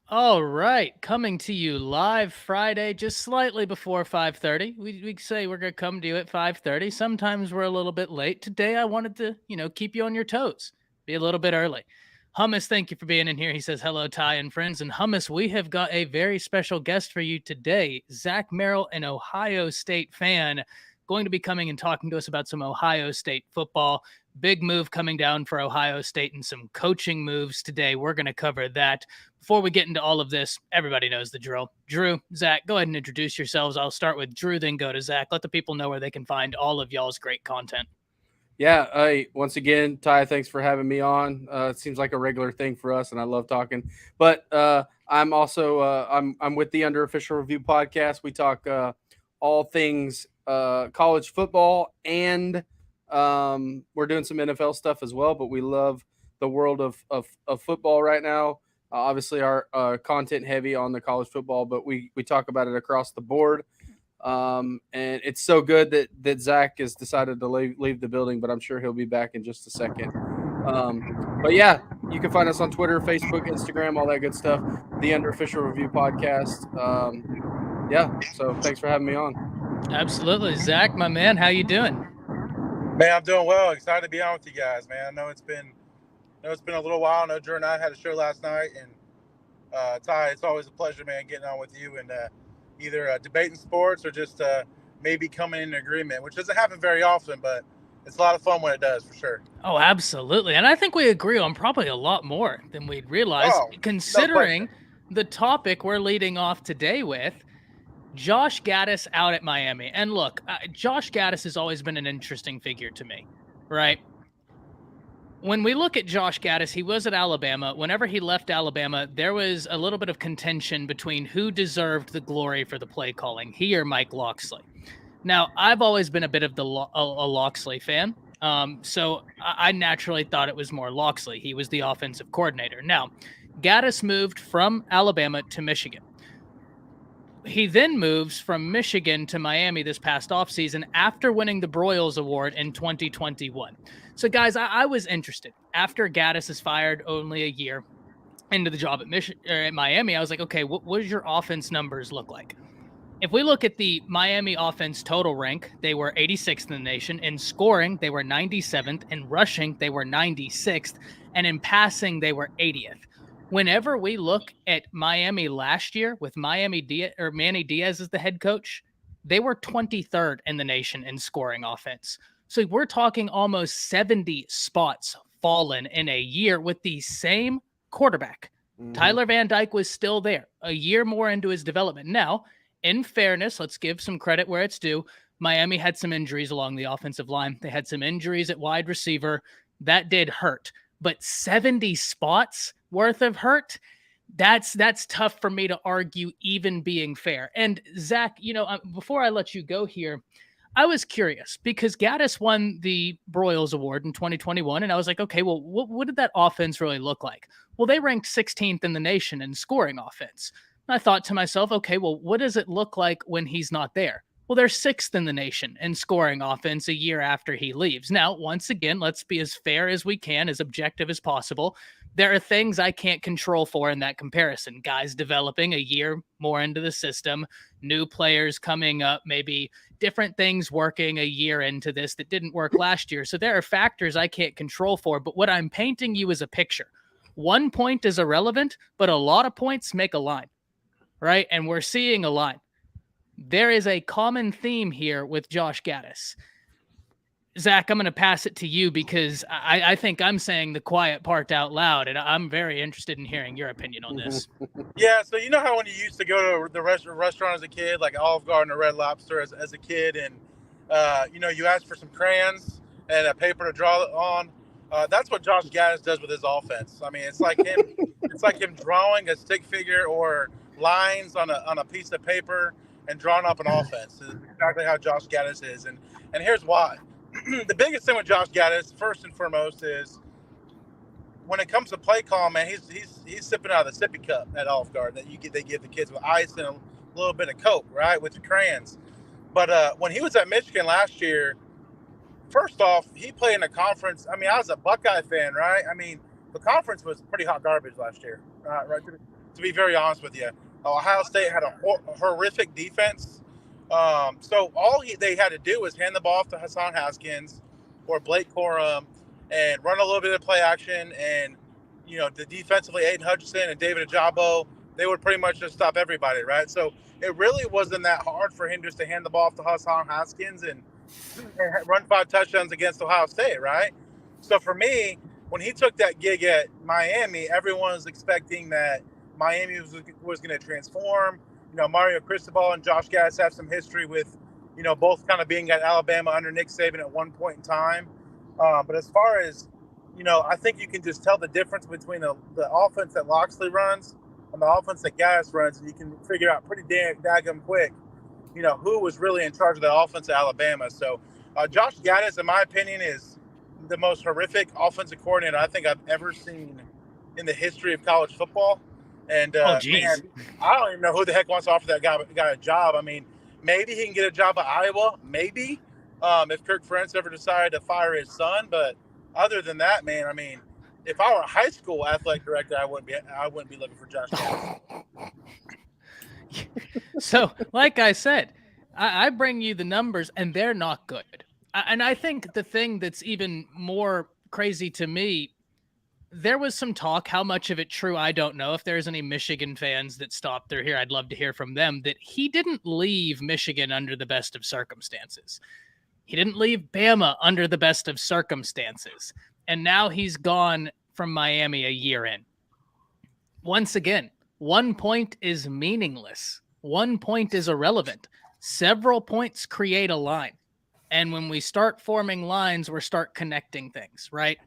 All right, coming to you live Friday, just slightly before 5:30. We say we're gonna come to you at 5:30. Sometimes we're a little bit late. Today, I wanted to, keep you on your toes, be a little bit early. Hummus, thank you for being in here. He says hello, Ty and friends. And Hummus, we have got a very special guest for you today. Zach Merrill, an Ohio State fan, going to be coming and talking to us about some Ohio State football. Big move coming down for Ohio State and some coaching moves today. We're going to cover that. Before we get into all of this, everybody knows the drill. Drew, Zach, go ahead and introduce yourselves. I'll start with Drew, then go to Zach. Let the people know where they can find all of y'all's great content. Yeah, once again, Ty, thanks for having me on. It seems like a regular thing for us, and I love talking. But I'm also I'm with the Under Official Review podcast. We talk all things college football, and we're doing some NFL stuff as well. But we love the world of football right now. Obviously, our content heavy on the college football, but we talk about it across the board. And it's so good that Zach has decided to leave the building, but I'm sure he'll be back in just a second. But yeah, you can find us on Twitter, Facebook, Instagram, all that good stuff. The Under Official Review podcast. Yeah, so thanks for having me on. Absolutely. Zach, my man, how you doing? Man, I'm doing well. Excited to be on with you guys, man. I know it's been a little while. I know Drew and I had a show last night, and Ty, it's always a pleasure, man, getting on with you and either debating sports or just maybe coming in agreement, which doesn't happen very often, but it's a lot of fun when it does, for sure. Oh, absolutely. And I think we agree on probably a lot more than we'd realize, Oh, no considering question. the topic we're leading off today with. Josh Gaddis out at Miami. And look, Josh Gaddis has always been an interesting figure to me, right? When we look at Josh Gaddis, he was at Alabama. Whenever he left Alabama, there was a little bit of contention between who deserved the glory for the play calling, he or Mike Locksley. Now, I've always been a bit of a Locksley fan. So I naturally thought it was more Locksley. He was the offensive coordinator. Now, Gaddis moved from Alabama to Michigan. He then moves from Michigan to Miami this past offseason after winning the Broyles Award in 2021. So, guys, I was interested. After Gaddis is fired only a year into the job at Miami, I was like, okay, what does your offense numbers look like? If we look at the Miami offense total rank, they were 86th in the nation. In scoring, they were 97th. In rushing, they were 96th. And in passing, they were 80th. Whenever we look at Miami last year with Manny Diaz as the head coach, they were 23rd in the nation in scoring offense. So we're talking almost 70 spots fallen in a year with the same quarterback. Mm-hmm. Tyler Van Dyke was still there a year more into his development. Now, in fairness, let's give some credit where it's due. Miami had some injuries along the offensive line. They had some injuries at wide receiver. That did hurt. But 70 spots worth of hurt, that's tough for me to argue, even being fair. And Zach, before I let you go here, I was curious because Gaddis won the Broyles Award in 2021. And I was like, okay, well, what did that offense really look like? Well, they ranked 16th in the nation in scoring offense. And I thought to myself, okay, well, what does it look like when he's not there? Well, they're 6th in the nation in scoring offense a year after he leaves. Now, once again, let's be as fair as we can, as objective as possible. There are things I can't control for in that comparison. Guys developing a year more into the system, new players coming up, maybe different things working a year into this that didn't work last year. So there are factors I can't control for. But what I'm painting you is a picture. 1 point is irrelevant, but a lot of points make a line, right? And we're seeing a line. There is a common theme here with Josh Gaddis. Zach, I'm going to pass it to you because I think I'm saying the quiet part out loud, and I'm very interested in hearing your opinion on this. Yeah, so you know how when you used to go to the restaurant as a kid, like Olive Garden or Red Lobster as a kid, and you ask for some crayons and a paper to draw on. That's what Josh Gaddis does with his offense. I mean, it's like him drawing a stick figure or lines on a piece of paper and drawing up an offense. Is exactly how Josh Gaddis is, and here's why. The biggest thing with Josh Gaddis, first and foremost, is when it comes to play call, man, he's sipping out of the sippy cup at Olive Garden that they give the kids with ice and a little bit of Coke, right, with the crayons. But when he was at Michigan last year, first off, he played in a conference. I mean, I was a Buckeye fan, right? I mean, the conference was pretty hot garbage last year, right? to be very honest with you. Ohio State had a horrific defense. So all they had to do was hand the ball off to Hassan Haskins or Blake Corum and run a little bit of play action. And, the defensively, Aiden Hutchinson and David Ajabo, they would pretty much just stop everybody, right? So it really wasn't that hard for him just to hand the ball off to Hassan Haskins and run 5 touchdowns against Ohio State, right? So for me, when he took that gig at Miami, everyone was expecting that Miami was going to transform. Mario Cristobal and Josh Gaddis have some history with, both kind of being at Alabama under Nick Saban at one point in time. But as far as, I think you can just tell the difference between the offense that Loxley runs and the offense that Gaddis runs, and you can figure out pretty daggum quick, who was really in charge of the offense at Alabama. So Josh Gaddis, in my opinion, is the most horrific offensive coordinator I think I've ever seen in the history of college football. And man, I don't even know who the heck wants to offer that guy a job. I mean, maybe he can get a job at Iowa, maybe, if Kirk Ferentz ever decided to fire his son. But other than that, man, I mean, if I were a high school athletic director, I wouldn't be looking for Josh Gaddis. So, like I said, I bring you the numbers, and they're not good. And I think the thing that's even more crazy to me, there was some talk, how much of it true, I don't know. If there's any Michigan fans that stopped through here, I'd love to hear from them, that he didn't leave Michigan under the best of circumstances. He didn't leave Bama under the best of circumstances. And now he's gone from Miami a year in. Once again, 1 point is meaningless. 1 point is irrelevant. Several points create a line. And when we start forming lines, we start connecting things, right?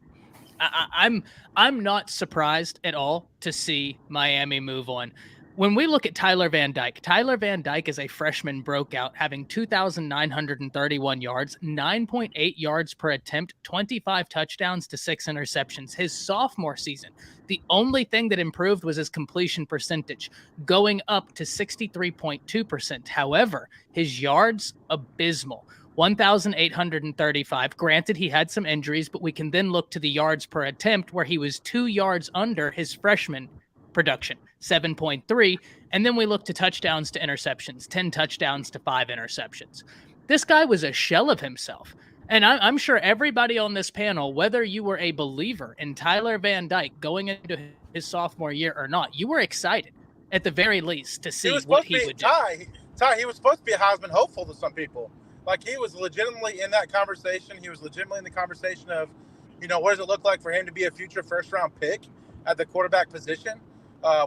I'm not surprised at all to see Miami move on. When we look at Tyler Van Dyke as a freshman broke out, having 2,931 yards, 9.8 yards per attempt, 25 touchdowns to 6 interceptions. His sophomore season, the only thing that improved was his completion percentage, going up to 63.2%. However, his yards, abysmal. 1,835. Granted, he had some injuries, but we can then look to the yards per attempt where he was 2 yards under his freshman production, 7.3. And then we look to touchdowns to interceptions, 10 touchdowns to 5 interceptions. This guy was a shell of himself. And I'm sure everybody on this panel, whether you were a believer in Tyler Van Dyke going into his sophomore year or not, you were excited at the very least to see what he would do. Ty, he was supposed to be a Heisman hopeful to some people. Like, he was legitimately in that conversation. He was legitimately in the conversation of, what does it look like for him to be a future first-round pick at the quarterback position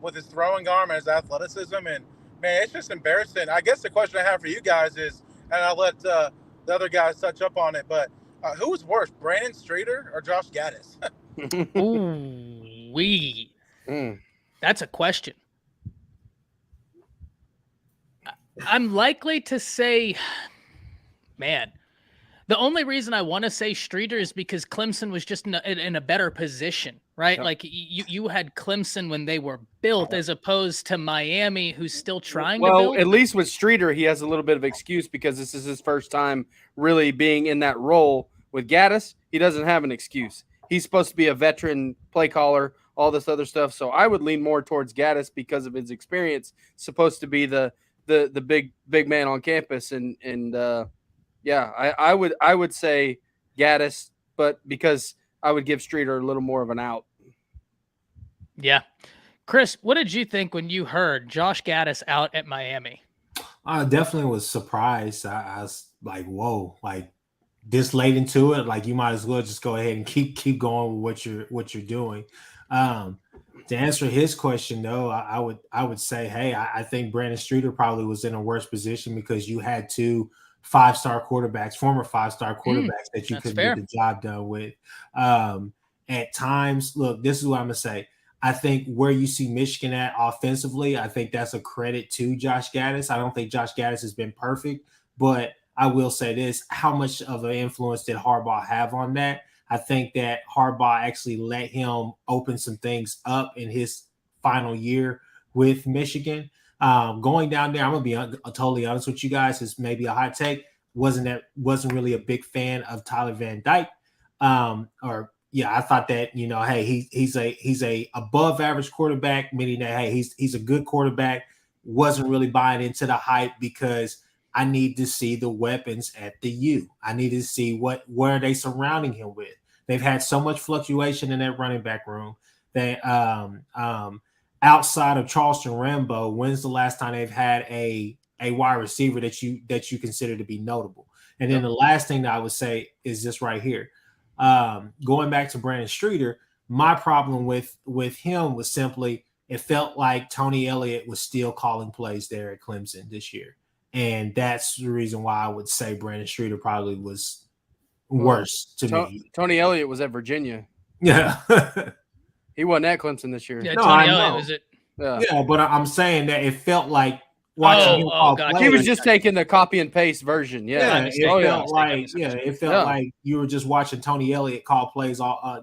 with his throwing arm and his athleticism. And, man, it's just embarrassing. I guess the question I have for you guys is, and I'll let the other guys touch up on it, but who was worse, Brandon Streeter or Josh Gaddis? That's a question. I'm likely to say... Man, the only reason I want to say Streeter is because Clemson was just in a better position, right? Yep. Like you had Clemson when they were built as opposed to Miami, who's still trying to build. Well, at least with Streeter, he has a little bit of excuse because this is his first time really being in that role. With Gaddis, he doesn't have an excuse. He's supposed to be a veteran play caller, all this other stuff. So I would lean more towards Gaddis because of his experience, supposed to be the big man on campus. Yeah, I would say Gaddis, but because I would give Streeter a little more of an out. Yeah. Chris, what did you think when you heard Josh Gaddis out at Miami? I definitely was surprised. I was like, whoa, like this late into it, like you might as well just go ahead and keep going with what you're doing. To answer his question, though, I would say, hey, I think Brandon Streeter probably was in a worse position because you had two five-star quarterbacks, former five-star quarterbacks that you could get the job done with. At times, look, this is what I'm going to say. I think where you see Michigan at offensively, I think that's a credit to Josh Gaddis. I don't think Josh Gaddis has been perfect, but I will say this. How much of an influence did Harbaugh have on that? I think that Harbaugh actually let him open some things up in his final year with Michigan. Going down there, I'm gonna be totally honest with you guys. It's maybe a hot take. Wasn't really a big fan of Tyler Van Dyke, or yeah, I thought that, hey, he's a above average quarterback, meaning that, hey, he's a good quarterback. Wasn't really buying into the hype because I need to see the weapons at the U. I need to see what are they surrounding him with. They've had so much fluctuation in that running back room that outside of Charleston Rambo, when's the last time they've had a wide receiver that you consider to be notable? And then the last thing that I would say is this right here. Going back to Brandon Streeter, my problem with him was simply it felt like Tony Elliott was still calling plays there at Clemson this year. And that's the reason why I would say Brandon Streeter probably was worse to me. Tony Elliott was at Virginia. Yeah. He wasn't at Clemson this year. Yeah, No, Tony I Elliott know. was it. Yeah, but I'm saying that it felt like watching him call gotcha. plays. He was just taking the copy and paste version. Yeah, Yeah, it felt like you were just watching Tony Elliott call plays all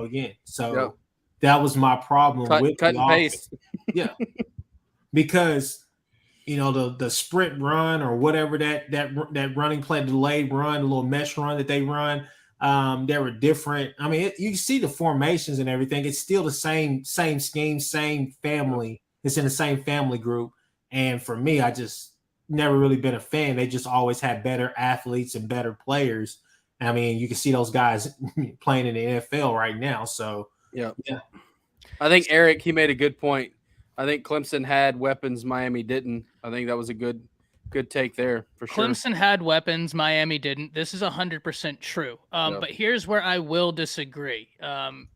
again. So that was my problem with cut the and paste. Yeah, because the sprint run or whatever that running play, delayed run, the little mesh run that they run, they were different. I mean, you see the formations and everything. It's still the same scheme, same family. It's in the same family group. And for me, I just never really been a fan. They just always had better athletes and better players. I mean, you can see those guys playing in the NFL right now. So, yeah. I think Eric, he made a good point. I think Clemson had weapons, Miami didn't. I think that was a good take there for sure. Clemson had weapons, Miami didn't. This is 100% true. But here's where I will disagree.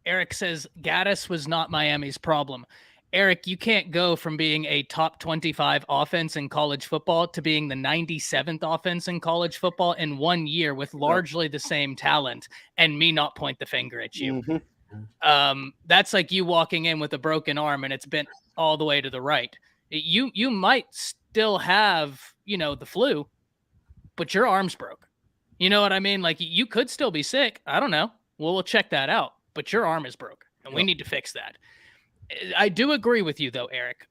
Eric says Gaddis was not Miami's problem. Eric, you can't go from being a top 25 offense in college football to being the 97th offense in college football in 1 year with largely the same talent and me not point the finger at you. Mm-hmm. That's like you walking in with a broken arm and it's bent all the way to the right. You might still have, the flu, but your arm's broke. You know what I mean? Like you could still be sick. I don't know. We'll check that out, but your arm is broke and we need to fix that. I do agree with you, though, Eric.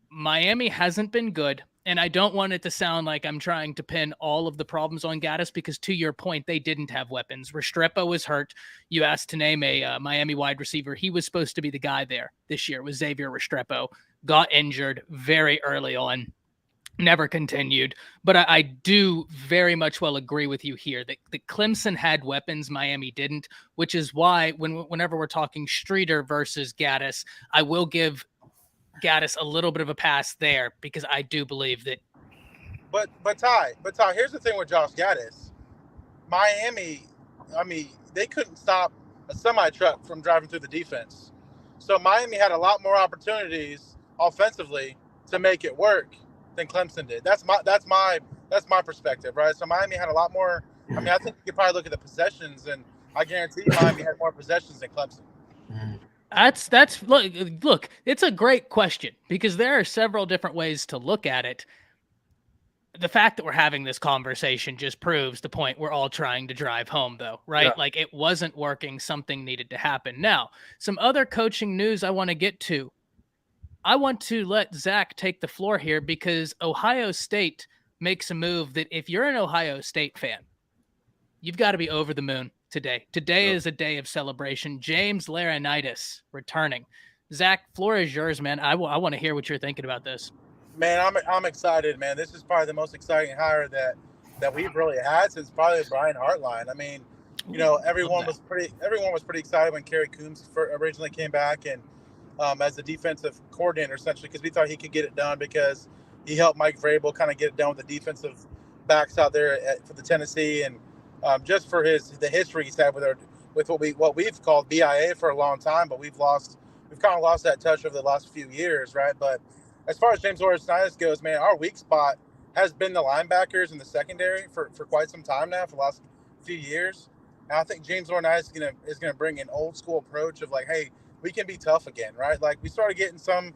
Miami hasn't been good, and I don't want it to sound like I'm trying to pin all of the problems on Gaddis because, to your point, they didn't have weapons. Restrepo was hurt. You asked to name a Miami wide receiver. He was supposed to be the guy there this year. It was Xavier Restrepo. Got injured very early on. Never continued. But I do very much well agree with you here that Clemson had weapons, Miami didn't, which is why whenever we're talking Streeter versus Gaddis, I will give Gaddis a little bit of a pass there because I do believe that. But Ty, here's the thing with Josh Gaddis. Miami, I mean, they couldn't stop a semi-truck from driving through the defense. So Miami had a lot more opportunities offensively to make it work than Clemson did. That's my perspective, right? So Miami had a lot more. I mean, I think you could probably look at the possessions, and I guarantee Miami had more possessions than Clemson. That's look. It's a great question because there are several different ways to look at it. The fact that we're having this conversation just proves the point we're all trying to drive home, though, right? Yeah. Like it wasn't working. Something needed to happen. Now, some other coaching news I want to get to. I want to let Zach take the floor here because Ohio State makes a move that if you're an Ohio State fan, you've got to be over the moon today. Today is a day of celebration. James Laurinaitis returning. Zach, floor is yours, man. I want to hear what you're thinking about this. Man, I'm excited, man. This is probably the most exciting hire that we've really had since probably Brian Hartline. I mean, everyone was pretty excited when Kerry Coombs originally came back and as the defensive coordinator, essentially, because we thought he could get it done because he helped Mike Vrabel kind of get it done with the defensive backs out there for the Tennessee, and just for the history he's had with what we've called BIA for a long time, but we've kind of lost that touch over the last few years, right? But as far as James Laurinaitis goes, man, our weak spot has been the linebackers in the secondary for quite some time now, for the last few years. And I think James Laurinaitis is gonna bring an old school approach of like, hey, we can be tough again, right? Like we started getting some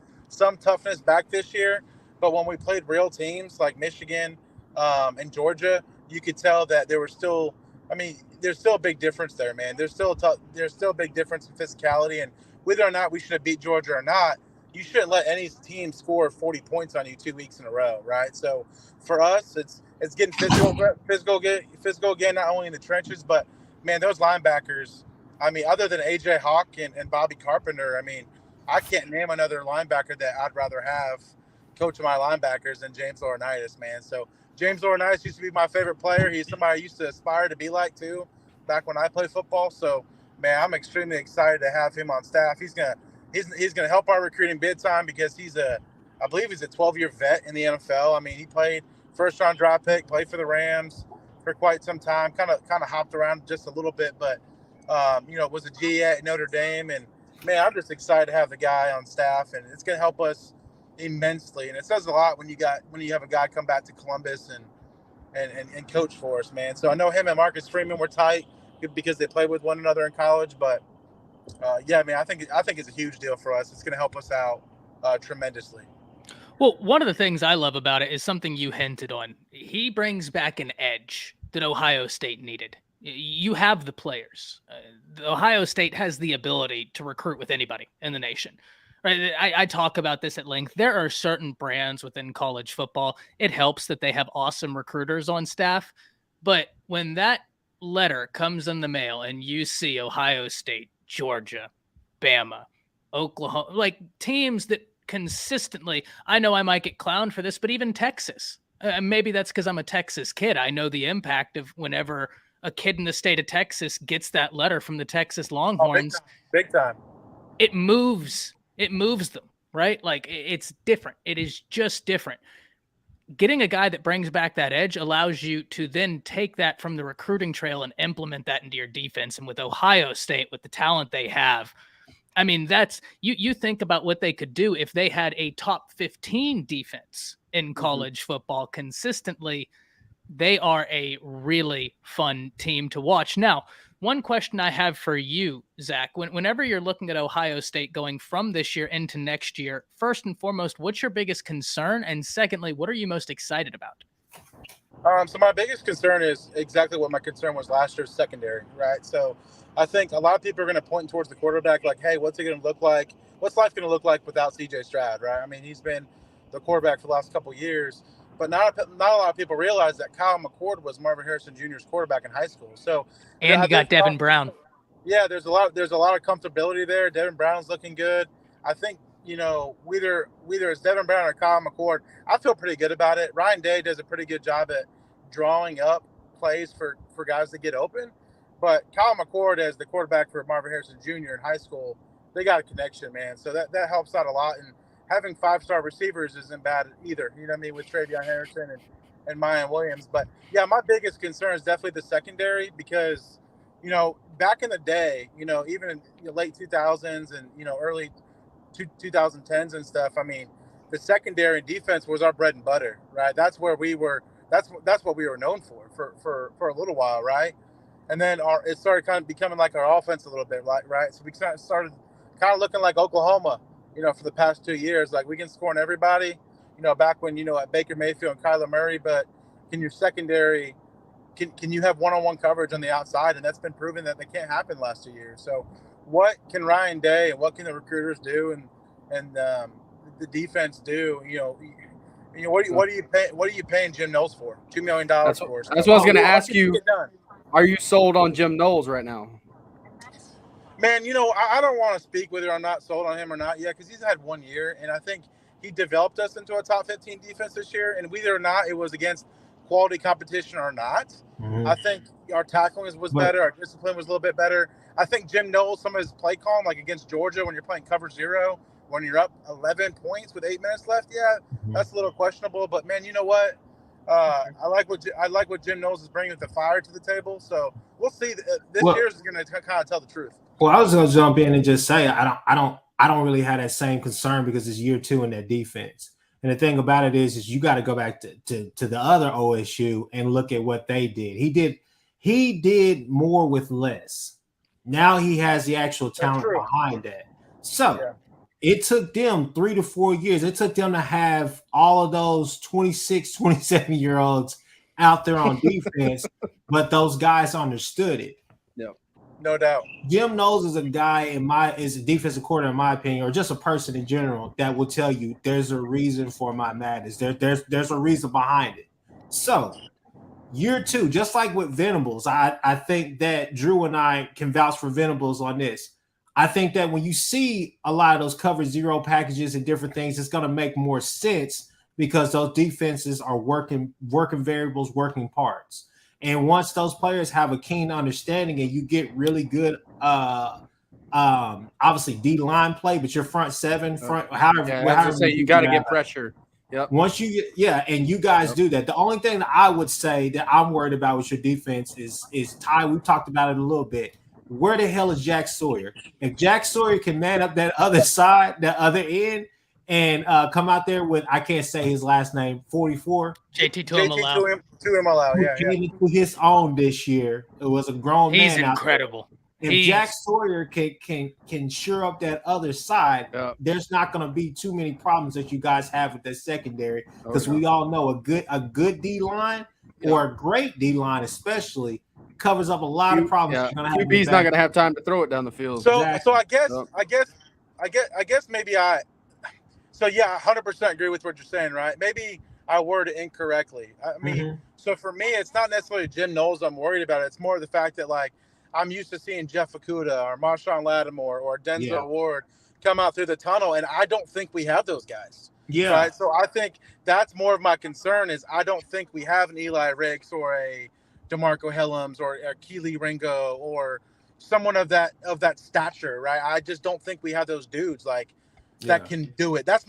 toughness back this year, but when we played real teams like Michigan and Georgia, you could tell that there's still a big difference there, man. There's still a big difference in physicality, and whether or not we should have beat Georgia or not, you shouldn't let any team score 40 points on you 2 weeks in a row, right? So for us, it's getting physical again, not only in the trenches, but man, those linebackers I mean, other than AJ Hawk and Bobby Carpenter, I mean, I can't name another linebacker that I'd rather have coaching my linebackers than James Laurinaitis, man. So James Laurinaitis used to be my favorite player. He's somebody I used to aspire to be like too, back when I played football. So man, I'm extremely excited to have him on staff. He's gonna help our recruiting big time because I believe he's a 12-year vet in the NFL. I mean, he played first round draft pick, played for the Rams for quite some time. Kind of hopped around just a little bit, but was a G at Notre Dame, and man, I'm just excited to have the guy on staff, and it's gonna help us immensely. And it says a lot when you have a guy come back to Columbus and coach for us, man. So I know him and Marcus Freeman were tight because they played with one another in college, but yeah, man, I think it's a huge deal for us. It's gonna help us out tremendously. Well, one of the things I love about it is something you hinted on. He brings back an edge that Ohio State needed. You have the players. Ohio State has the ability to recruit with anybody in the nation. Right? I talk about this at length. There are certain brands within college football. It helps that they have awesome recruiters on staff. But when that letter comes in the mail and you see Ohio State, Georgia, Bama, Oklahoma, like teams that consistently, I know I might get clowned for this, but even Texas, maybe that's because I'm a Texas kid. I know the impact of whenever a kid in the state of Texas gets that letter from the Texas Longhorns. Big time. It moves them, right? Like it's different. It is just different. Getting a guy that brings back that edge allows you to then take that from the recruiting trail and implement that into your defense. And with Ohio State, with the talent they have, I mean, that's you think about what they could do if they had a top 15 defense in college football consistently. They are a really fun team to watch. Now, one question I have for you, Zach, whenever you're looking at Ohio State going from this year into next year, first and foremost, what's your biggest concern? And secondly, what are you most excited about? So my biggest concern is exactly what my concern was last year's secondary, right? So I think a lot of people are going to point towards the quarterback like, hey, what's it going to look like? What's life going to look like without CJ Stroud, right? I mean, he's been the quarterback for the last couple of years. But not a lot of people realize that Kyle McCord was Marvin Harrison Jr.'s quarterback in high school. So, and you got Devin Brown. Yeah, there's a lot of comfortability there. Devin Brown's looking good. I think whether it's Devin Brown or Kyle McCord, I feel pretty good about it. Ryan Day does a pretty good job at drawing up plays for guys to get open. But Kyle McCord as the quarterback for Marvin Harrison Jr. in high school, they got a connection, man. So that helps out a lot. And having 5-star receivers isn't bad either. You know what I mean, with Travion Harrison and Mayan Williams. But yeah, my biggest concern is definitely the secondary because, back in the day, even in the late 2000s and, early 2010s and stuff, I mean, the secondary defense was our bread and butter, right? That's where we were. That's what we were known for a little while, right? And then it started kind of becoming like our offense a little bit, right? So we started kind of looking like Oklahoma, for the past 2 years. Like we can score on everybody, back when, at Baker Mayfield and Kyler Murray, but can your secondary, can you have one-on-one coverage on the outside? And that's been proven that can't happen the last 2 years. So what can Ryan Day and what can the recruiters do and the defense do? What are you paying Jim Knowles for? $2 million for? That's what I was going to ask you. Are you sold on Jim Knowles right now? Man, I don't want to speak whether I'm not sold on him or not yet because he's had 1 year, and I think he developed us into a top 15 defense this year. And whether or not it was against quality competition or not, I think our tackling was better, our discipline was a little bit better. I think Jim Knowles, some of his play calling, like against Georgia when you're playing cover 0, when you're up 11 points with 8 minutes left, that's a little questionable. But man, you know what? I like what Jim Knowles is bringing with the fire to the table. So we'll see. This year is going to kind of tell the truth. Well, I was going to jump in and just say I don't really have that same concern because it's year 2 in that defense. And the thing about it is you got to go back to the other OSU and look at what they did. He did more with less. Now he has the actual talent behind that. So it took them 3 to 4 years. It took them to have all of those 26, 27-year-olds out there on defense, but those guys understood it. No doubt. Jim Knowles is a guy is a defensive coordinator, in my opinion, or just a person in general that will tell you there's a reason for my madness. There's a reason behind it. So Year 2, just like with Venables, I think that Drew and I can vouch for Venables on this. I think that when you see a lot of those cover zero packages and different things, it's going to make more sense because those defenses are working variables, working parts. And once those players have a keen understanding and you get really good, obviously D-line play, but your front seven, however, I was say you got to get pressure. Yep. Once you and you guys do that. The only thing that I would say that I'm worried about with your defense is Ty. We talked about it a little bit. Where the hell is Jack Sawyer? If Jack Sawyer can man up that other side, that other end, and come out there with, I can't say his last name, 44. JT Tuimoloau. Yeah. To his own this year. It was a grown He's man. Incredible. If Jack Sawyer can shore up that other side, there's not going to be too many problems that you guys have with that secondary, because we all know a good D line or a great D line especially covers up a lot of problems. QB's not going to have time to throw it down the field. So I guess maybe I 100% agree with what you're saying, right? Maybe I worded it incorrectly. I mean, so for me, it's not necessarily Jim Knowles I'm worried about. It's more the fact that, like, I'm used to seeing Jeff Okudah or Marshawn Lattimore or Denzel Ward come out through the tunnel, and I don't think we have those guys. Yeah. Right? So I think that's more of my concern is I don't think we have an Eli Riggs or a DeMarco Helms or a Keely Ringo or someone of that stature, right? I just don't think we have those dudes that can do it. That's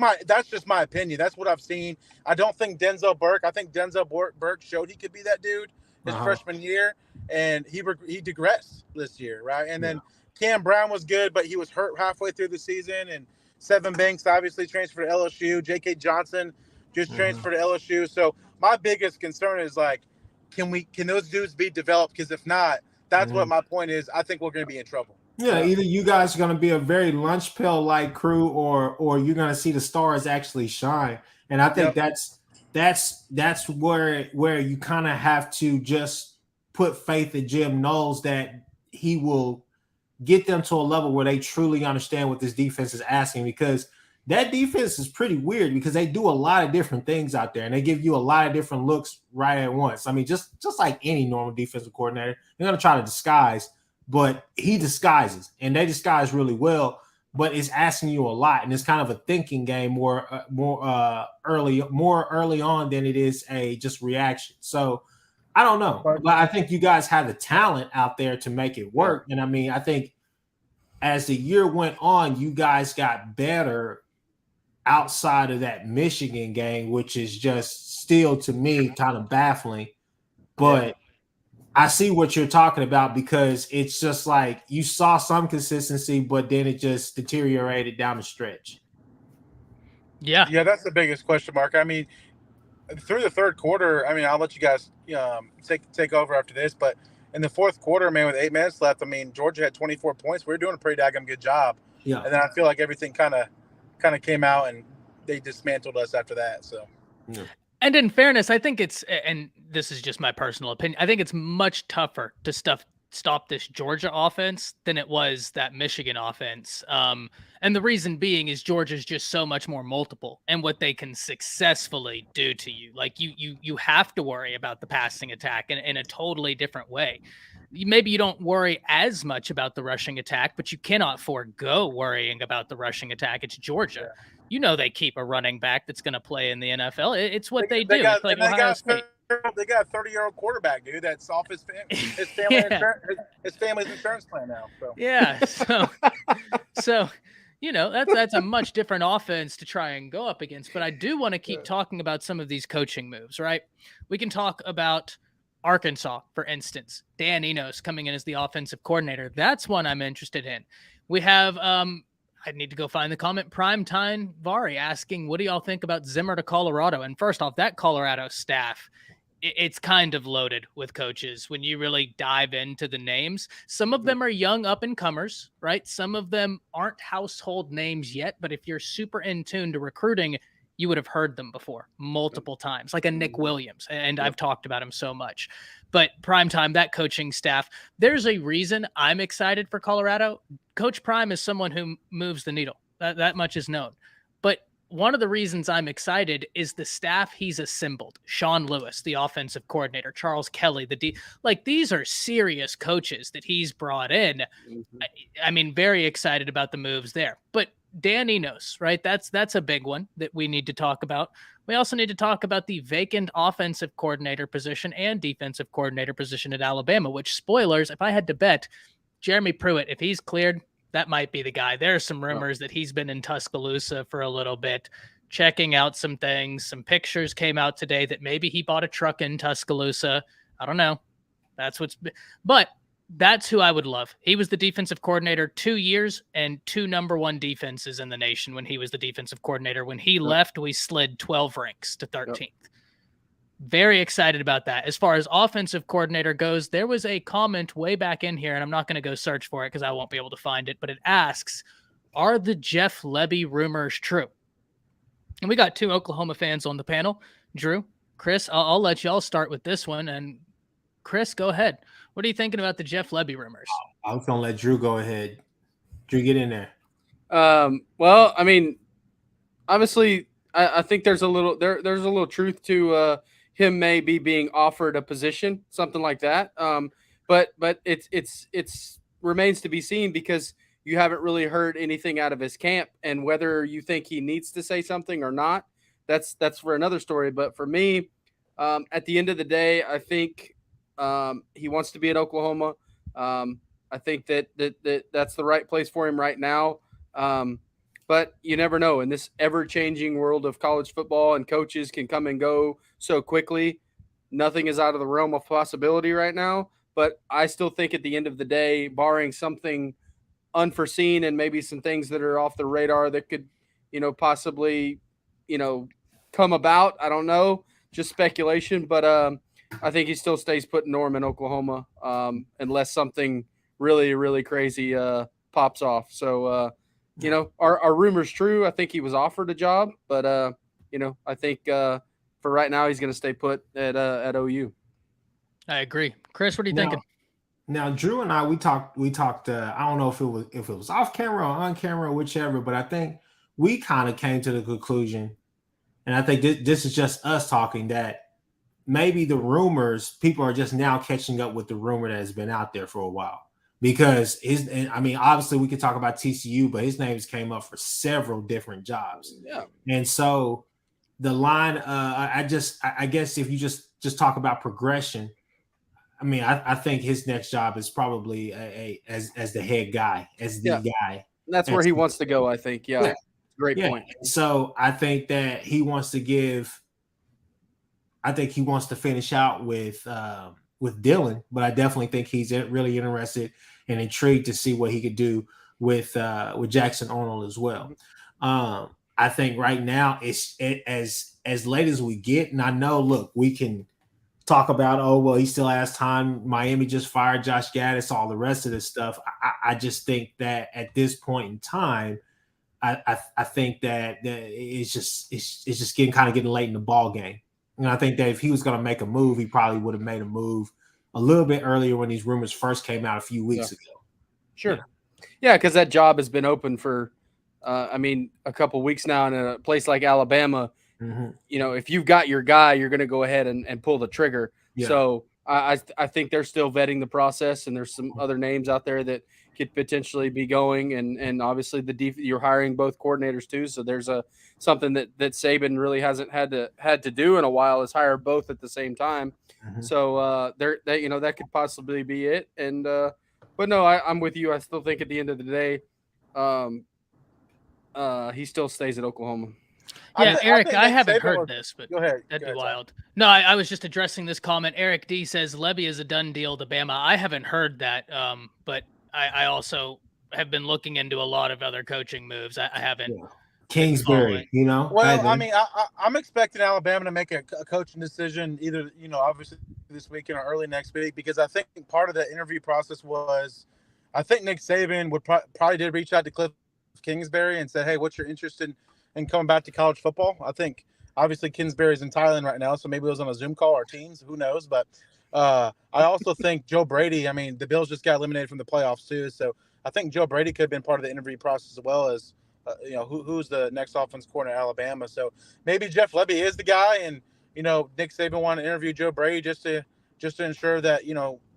just my opinion. That's what I've seen. I don't think Denzel Burke. I think Denzel Burke showed he could be that dude his freshman year, and he digressed this year, right? And then Cam Brown was good, but he was hurt halfway through the season. And Sevyn Banks obviously transferred to LSU. J.K. Johnson just transferred to LSU. So my biggest concern is, like, can those dudes be developed? Because if not, that's what my point is. I think we're going to be in trouble. Yeah, either you guys are going to be a very lunch pill like crew, or you're going to see the stars actually shine. And I think that's where you kind of have to just put faith in Jim Knowles that he will get them to a level where they truly understand what this defense is asking, because that defense is pretty weird because they do a lot of different things out there and they give you a lot of different looks right at once. I mean, just like any normal defensive coordinator, they're going to try to disguise, but he disguises and they disguise really well, but it's asking you a lot. And it's kind of a thinking game more early on than it is a just reaction. So I don't know, but I think you guys have the talent out there to make it work. And I mean, I think as the year went on, you guys got better outside of that Michigan game, which is just still to me kind of baffling. But I see what you're talking about, because it's just like you saw some consistency, but then it just deteriorated down the stretch. Yeah, that's the biggest question mark. I mean, through the third quarter, I mean, I'll let you guys take over after this, but in the fourth quarter, man, with 8 minutes left, I mean, Georgia had 24 points. We were doing a pretty daggum good job. Yeah. And then I feel like everything kind of came out and they dismantled us after that. So, and in fairness, I think it's, and this is just my personal opinion, I think it's much tougher to stop this Georgia offense than it was that Michigan offense. And the reason being is Georgia's just so much more multiple and what they can successfully do to you. Like you have to worry about the passing attack in a totally different way. Maybe you don't worry as much about the rushing attack, but you cannot forego worrying about the rushing attack. It's Georgia. Yeah. You know they keep a running back that's going to play in the NFL. It's what they do. It's like Ohio State. They got a 30-year-old quarterback, dude. That's off his family's insurance plan now. So. Yeah. So you know that's a much different offense to try and go up against. But I do want to keep talking about some of these coaching moves, right? We can talk about Arkansas, for instance. Dan Enos coming in as the offensive coordinator. That's one I'm interested in. We have I need to go find the comment. Primetime Vari asking, what do y'all think about Zimmer to Colorado? And first off, that Colorado staff, it's kind of loaded with coaches when you really dive into the names. Some of them are young up-and-comers, right? Some of them aren't household names yet, but if you're super in tune to recruiting, you would have heard them before multiple times, like a Nick Williams. And I've talked about him so much. But Primetime, that coaching staff, there's a reason I'm excited for Colorado. Coach Prime is someone who moves the needle. That much is known. But one of the reasons I'm excited is the staff he's assembled. Sean Lewis, the offensive coordinator, Charles Kelly, these are serious coaches that he's brought in. Mhm. I mean, very excited about the moves there. But Dan Enos, right? That's a big one that we need to talk about. We also need to talk about the vacant offensive coordinator position and defensive coordinator position at Alabama, which, spoilers, if I had to bet, Jeremy Pruitt, if he's cleared, that might be the guy. There are some rumors that he's been in Tuscaloosa for a little bit, checking out some things. Some pictures came out today that maybe he bought a truck in Tuscaloosa. I don't know. But that's who I would love. He was the defensive coordinator 2 years and 2 number 1 defenses in the nation when he was the defensive coordinator. When he left, we slid 12 ranks to 13th. Very excited about that. As far as offensive coordinator goes, there was a comment way back in here, and I'm not going to go search for it because I won't be able to find it, but it asks, are the Jeff Lebby rumors true? And we got 2 Oklahoma fans on the panel. Drew, Chris, I'll let y'all start with this one. And Chris, go ahead. What are you thinking about the Jeff Lebby rumors? I was going to let Drew go ahead. Drew, get in there. Well, I mean, obviously, I think there's a little truth to him maybe being offered a position, something like that. But it's remains to be seen because you haven't really heard anything out of his camp, and whether you think he needs to say something or not, that's for another story. But for me, at the end of the day, I think he wants to be at Oklahoma. I think that's the right place for him right now. But you never know in this ever-changing world of college football, and coaches can come and go so quickly. Nothing is out of the realm of possibility right now. But I still think at the end of the day, barring something unforeseen and maybe some things that are off the radar that could, possibly, come about. I don't know, just speculation. But I think he still stays put in Norman, Oklahoma, unless something really, really crazy pops off. So, are rumors true? I think he was offered a job, but I think for right now he's going to stay put at OU. I agree, Chris. What are you thinking? Now, Drew and I we talked. I don't know if it was off camera or on camera, or whichever, but I think we kind of came to the conclusion, and I think this is just us talking, that maybe the rumors, people are just now catching up with the rumor that has been out there for a while. Because obviously we could talk about TCU, but his names came up for several different jobs. Yeah. And so the line, I guess if you just talk about progression, I think his next job is probably as the head guy, as the guy. That's where he wants to go, I think. Yeah. Great point. So I think that he wants to finish out with Dylan, but I definitely think he's really interested and intrigued to see what he could do with Jackson Arnold as well. I think right now it's as late as we get, and I know, look, we can talk about, he still has time. Miami just fired Josh Gaddis, all the rest of this stuff. I just think that at this point in time, I think that it's just getting late in the ball game. And I think that if he was going to make a move, he probably would have made a move a little bit earlier when these rumors first came out a few weeks ago. Sure. Yeah, because that job has been open for, a couple of weeks now in a place like Alabama. Mm-hmm. If you've got your guy, you're going to go ahead and pull the trigger. Yeah. So I think they're still vetting the process, and there's some other names out there that could potentially be going. And obviously you're hiring both coordinators too. So there's something that Saban really hasn't had to do in a while, is hire both at the same time. Mm-hmm. So that could possibly be it. And but no, I'm with you. I still think at the end of the day, he still stays at Oklahoma. Yeah, Eric, I haven't heard this, but go ahead. That'd be wild. No, I was just addressing this comment. Eric D says Lebby is a done deal to Bama. I haven't heard that, but I also have been looking into a lot of other coaching moves. I haven't. Yeah. Kingsbury, Well, I'm expecting Alabama to make a coaching decision either, obviously this weekend or early next week, because I think part of the interview process was, I think Nick Saban would probably did reach out to Cliff Kingsbury and said, hey, what's your interest in coming back to college football? I think obviously Kingsbury's in Thailand right now, so maybe it was on a Zoom call or Teams, who knows? But I also think Joe Brady, the Bills just got eliminated from the playoffs too, so I think Joe Brady could have been part of the interview process as well as who's the next offense coordinator at Alabama. So maybe Jeff Lebby is the guy, and Nick Saban wanted to interview Joe Brady just to ensure that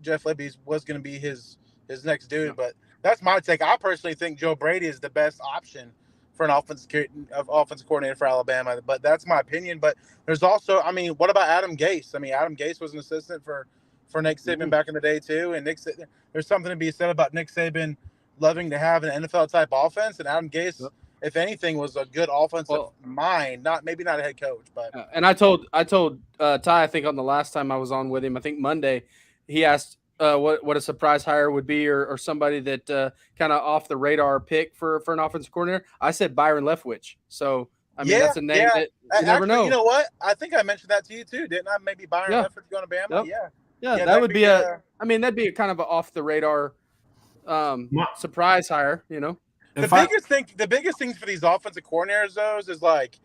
Jeff Lebby was going to be his next dude. Yeah. But that's my take. I personally think Joe Brady is the best option for an offensive coordinator for Alabama. But that's my opinion. But there's also, what about Adam Gase? Adam Gase was an assistant for Nick Saban back in the day too, and there's something to be said about Nick Saban loving to have an NFL type offense, and Adam Gase, if anything, was a good offensive mind. Maybe not a head coach, but. And I told Ty, I think on the last time I was on with him, I think Monday, he asked what a surprise hire would be, or somebody that kind of off the radar pick for an offensive coordinator. I said Byron Leftwich. So that's a name that you never know. You know what? I think I mentioned that to you too, didn't I? Maybe Byron Leftwich going to Bama. Yep. Yeah, that would be that'd be a kind of an off the radar surprise hire. The biggest thing for these offensive coordinators, though, is like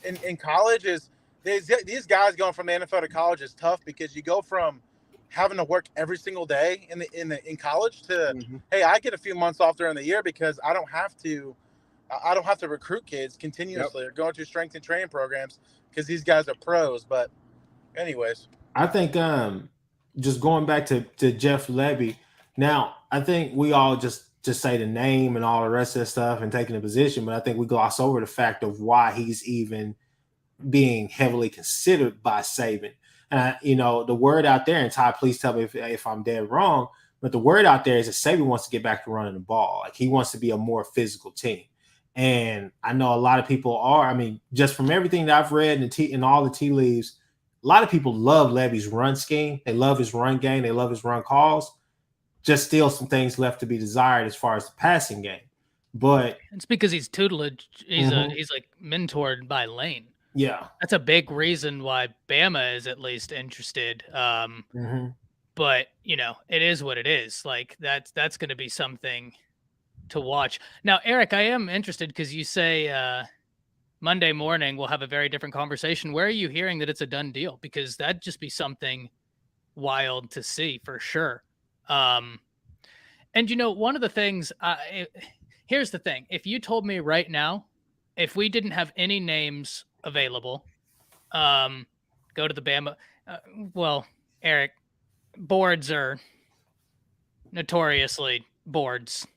in college is these guys going from the NFL to college is tough, because you go from having to work every single day in college to hey, I get a few months off during the year because I don't have to recruit kids continuously or go through strength and training programs because these guys are pros. But anyways, I think just going back to Jeff Lebby. Now, I think we all just say the name and all the rest of that stuff and taking a position, but I think we gloss over the fact of why he's even being heavily considered by Saban. The word out there, and Ty, please tell me if I'm dead wrong, but the word out there is that Saban wants to get back to running the ball. Like, he wants to be a more physical team. And I know a lot of people are, just from everything that I've read and all the tea leaves, a lot of people love Levy's run scheme. They love his run game. They love his run calls. Just still some things left to be desired as far as the passing game. But it's because he's tutelage. He's like mentored by Lane. Yeah. That's a big reason why Bama is at least interested. But it is what it is. Like, that's going to be something to watch. Now, Eric, I am interested because you say Monday morning we'll have a very different conversation. Where are you hearing that it's a done deal? Because that'd just be something wild to see for sure. And one of the things, here's the thing. If you told me right now, if we didn't have any names available, go to the Bama. Well, Eric, boards are notoriously boards.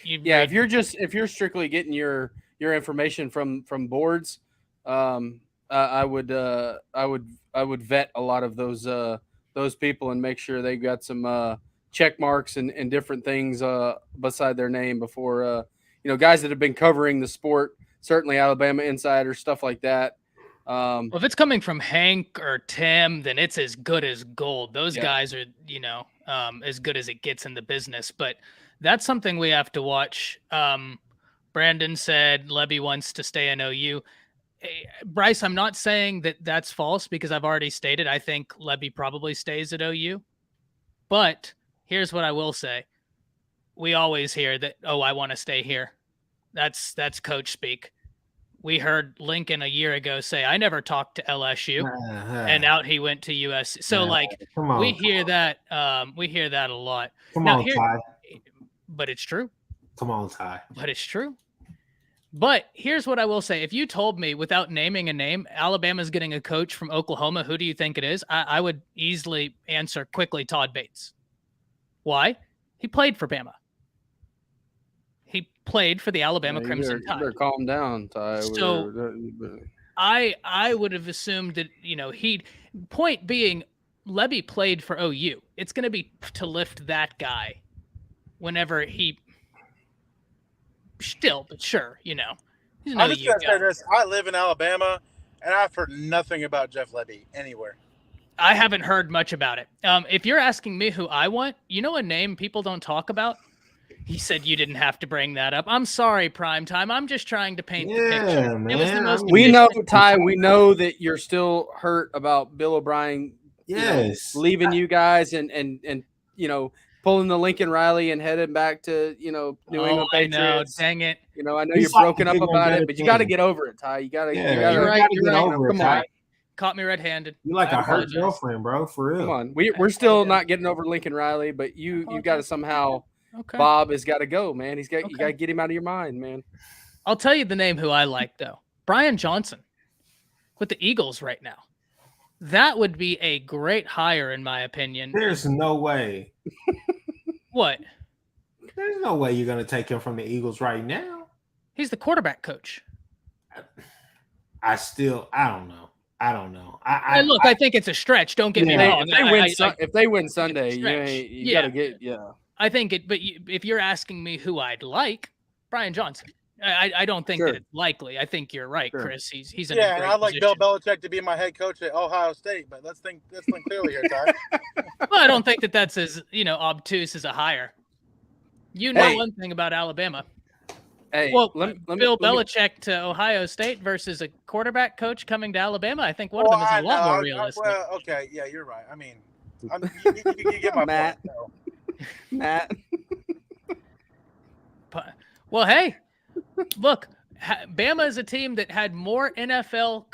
If you're strictly getting your information from boards, I would vet a lot of those people and make sure they got some check marks and different things beside their name before guys that have been covering the sport, certainly Alabama Insider, stuff like that. Well, if it's coming from Hank or Tim, then it's as good as gold. Those guys are as good as it gets in the business. But that's something we have to watch. Brandon said Lebby wants to stay in OU. Bryce, I'm not saying that that's false, because I've already stated I think Lebby probably stays at OU. But here's what I will say. We always hear that, I want to stay here. That's coach speak. We heard Lincoln a year ago say, I never talked to LSU, and out he went to USC. So we hear that a lot. Ty. But it's true. Come on, Ty. But it's true. But here's what I will say. If you told me without naming a name, Alabama's getting a coach from Oklahoma, who do you think it is? I would easily answer quickly Todd Bates. Why? He played for Bama. He played for the Alabama Crimson Tide. Better calm down, Ty. So I would have assumed that, he'd – point being, Lebby played for OU. It's going to be to lift that guy whenever he – still, but sure, he's an I'm just going to say this. I live in Alabama, and I've heard nothing about Jeff Lebby anywhere. I haven't heard much about it. If you're asking me who I want, a name people don't talk about? He said you didn't have to bring that up. I'm sorry, Primetime. I'm just trying to paint the picture. Man. It was the most we know, Ty, we know that you're still hurt about Bill O'Brien leaving you guys and pulling the Lincoln Riley and heading back to, New England Patriots. Dang it. I know you're broken up about it, but you got to get over it, Ty. You got to you're right. Come on. Caught me red-handed. You're like a hurt girlfriend, bro, for real. Come on. We're still not getting over Lincoln Riley, but you got to somehow Okay. Bob has got to go, man. You got to Okay. get him out of your mind, man. I'll tell you the name who I like, though. Brian Johnson with the Eagles right now. That would be a great hire, in my opinion. There's no way. What? There's no way you're going to take him from the Eagles right now. He's the quarterback coach. I don't know. Look, I think it's a stretch. Don't get me wrong. If they win Sunday, you got to get I think it. But if you're asking me who I'd like, Brian Johnson. I don't think that it's likely. I think you're right, Chris. He's in a great and I'd like position. Bill Belichick to be my head coach at Ohio State, but let's think clearly here, Ty. Well, I don't think that's as obtuse as a hire. You know one thing about Alabama. Hey, well, Bill Belichick to Ohio State versus a quarterback coach coming to Alabama. I think one of them is a lot more realistic. Okay, yeah, you're right. I mean, you get my Matt. point. So. Matt. Well, hey, look, Bama is a team that had more NFL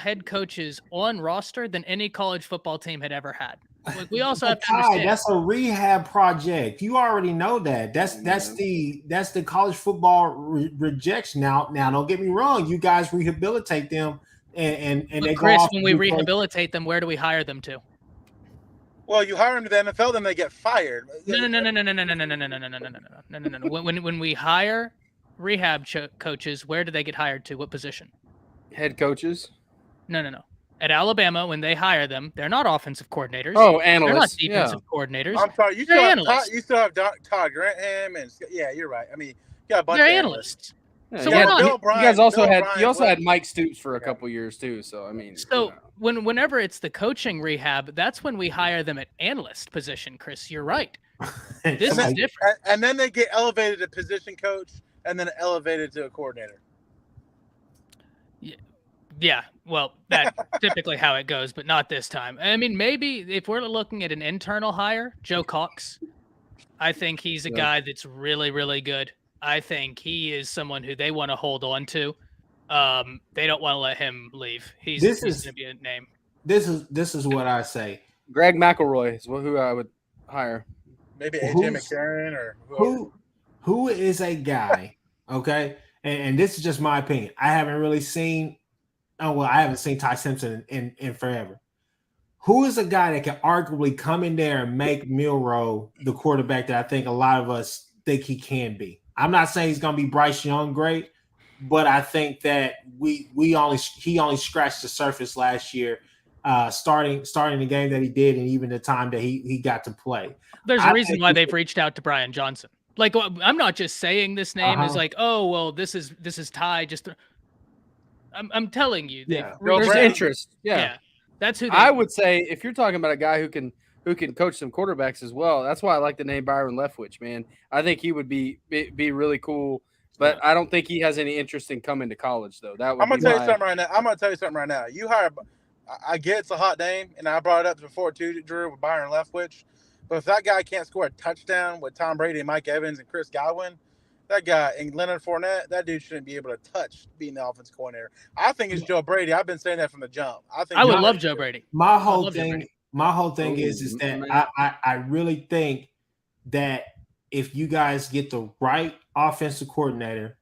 head coaches on roster than any college football team had ever had. Like, we also have to understand that's a rehab project. You already know that. That's the college football rejection. Now, don't get me wrong. You guys rehabilitate them, and they Chris, go off when we rehabilitate them, where do we hire them to? Well, you hire them to the NFL, then they get fired. No. When we hire rehab coaches, where do they get hired to? What position? Head coaches. No. At Alabama, when they hire them, they're not offensive coordinators. Oh, analysts. They're not defensive coordinators. I'm sorry. You still have Todd Grantham, and you're right. I mean, you got a bunch of analysts. Yeah, So you guys also had Mike Stoops for a couple years too. So I mean, whenever it's the coaching rehab, that's when we hire them at analyst position. Chris, you're right. This is different. And then they get elevated to position coach, and then elevated to a coordinator. Yeah, well, that's typically how it goes, but not this time. I mean, maybe if we're looking at an internal hire, Joe Cox, I think he's a guy that's really, really good. I think he is someone who they want to hold on to. They don't want to let him leave. He's going to be a name. This is what I say. Greg McElroy is who I would hire. Maybe AJ McCarron or who is a guy, okay? And this is just my opinion. I haven't really seen I haven't seen Ty Simpson in forever. Who is a guy that can arguably come in there and make Milroe the quarterback that I think a lot of us think he can be? I'm not saying he's going to be Bryce Young great, but I think that he only scratched the surface last year, starting the game that he did, and even the time that he got to play. There's a reason why they've reached out to Brian Johnson. Like, I'm not just saying this name is like, oh well, this is Ty. I'm telling you, there's interest. Yeah, that's who I would say. If you're talking about a guy who can coach some quarterbacks as well, that's why I like the name Byron Leftwich. Man, I think he would be really cool. But I don't think he has any interest in coming to college, though. I'm gonna tell you something right now. You hire. I get it's a hot name, and I brought it up before too, Drew, with Byron Leftwich. But if that guy can't score a touchdown with Tom Brady and Mike Evans and Chris Godwin, that guy and Leonard Fournette, that dude shouldn't be able to touch being the offensive coordinator. I think it's Joe Brady. I've been saying that from the jump. I would love Joe Brady. My whole thing is that I really think that if you guys get the right offensive coordinator,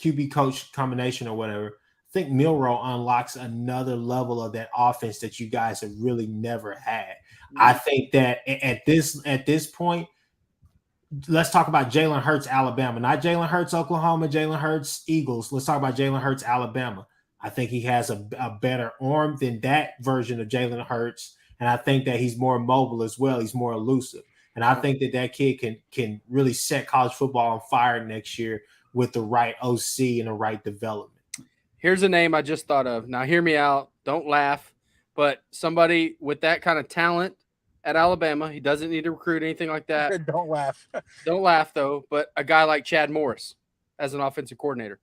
QB coach combination or whatever, I think Milroe unlocks another level of that offense that you guys have really never had. I think that at this point, let's talk about Jalen Hurts, Alabama, not Jalen Hurts, Oklahoma, Jalen Hurts, Eagles. Let's talk about Jalen Hurts, Alabama. I think he has a better arm than that version of Jalen Hurts, and I think that he's more mobile as well. He's more elusive, and I think that kid can really set college football on fire next year with the right OC and the right development. Here's a name I just thought of. Now, hear me out. Don't laugh, but somebody with that kind of talent at Alabama, he doesn't need to recruit anything like that. Don't laugh. Don't laugh, though, but a guy like Chad Morris as an offensive coordinator.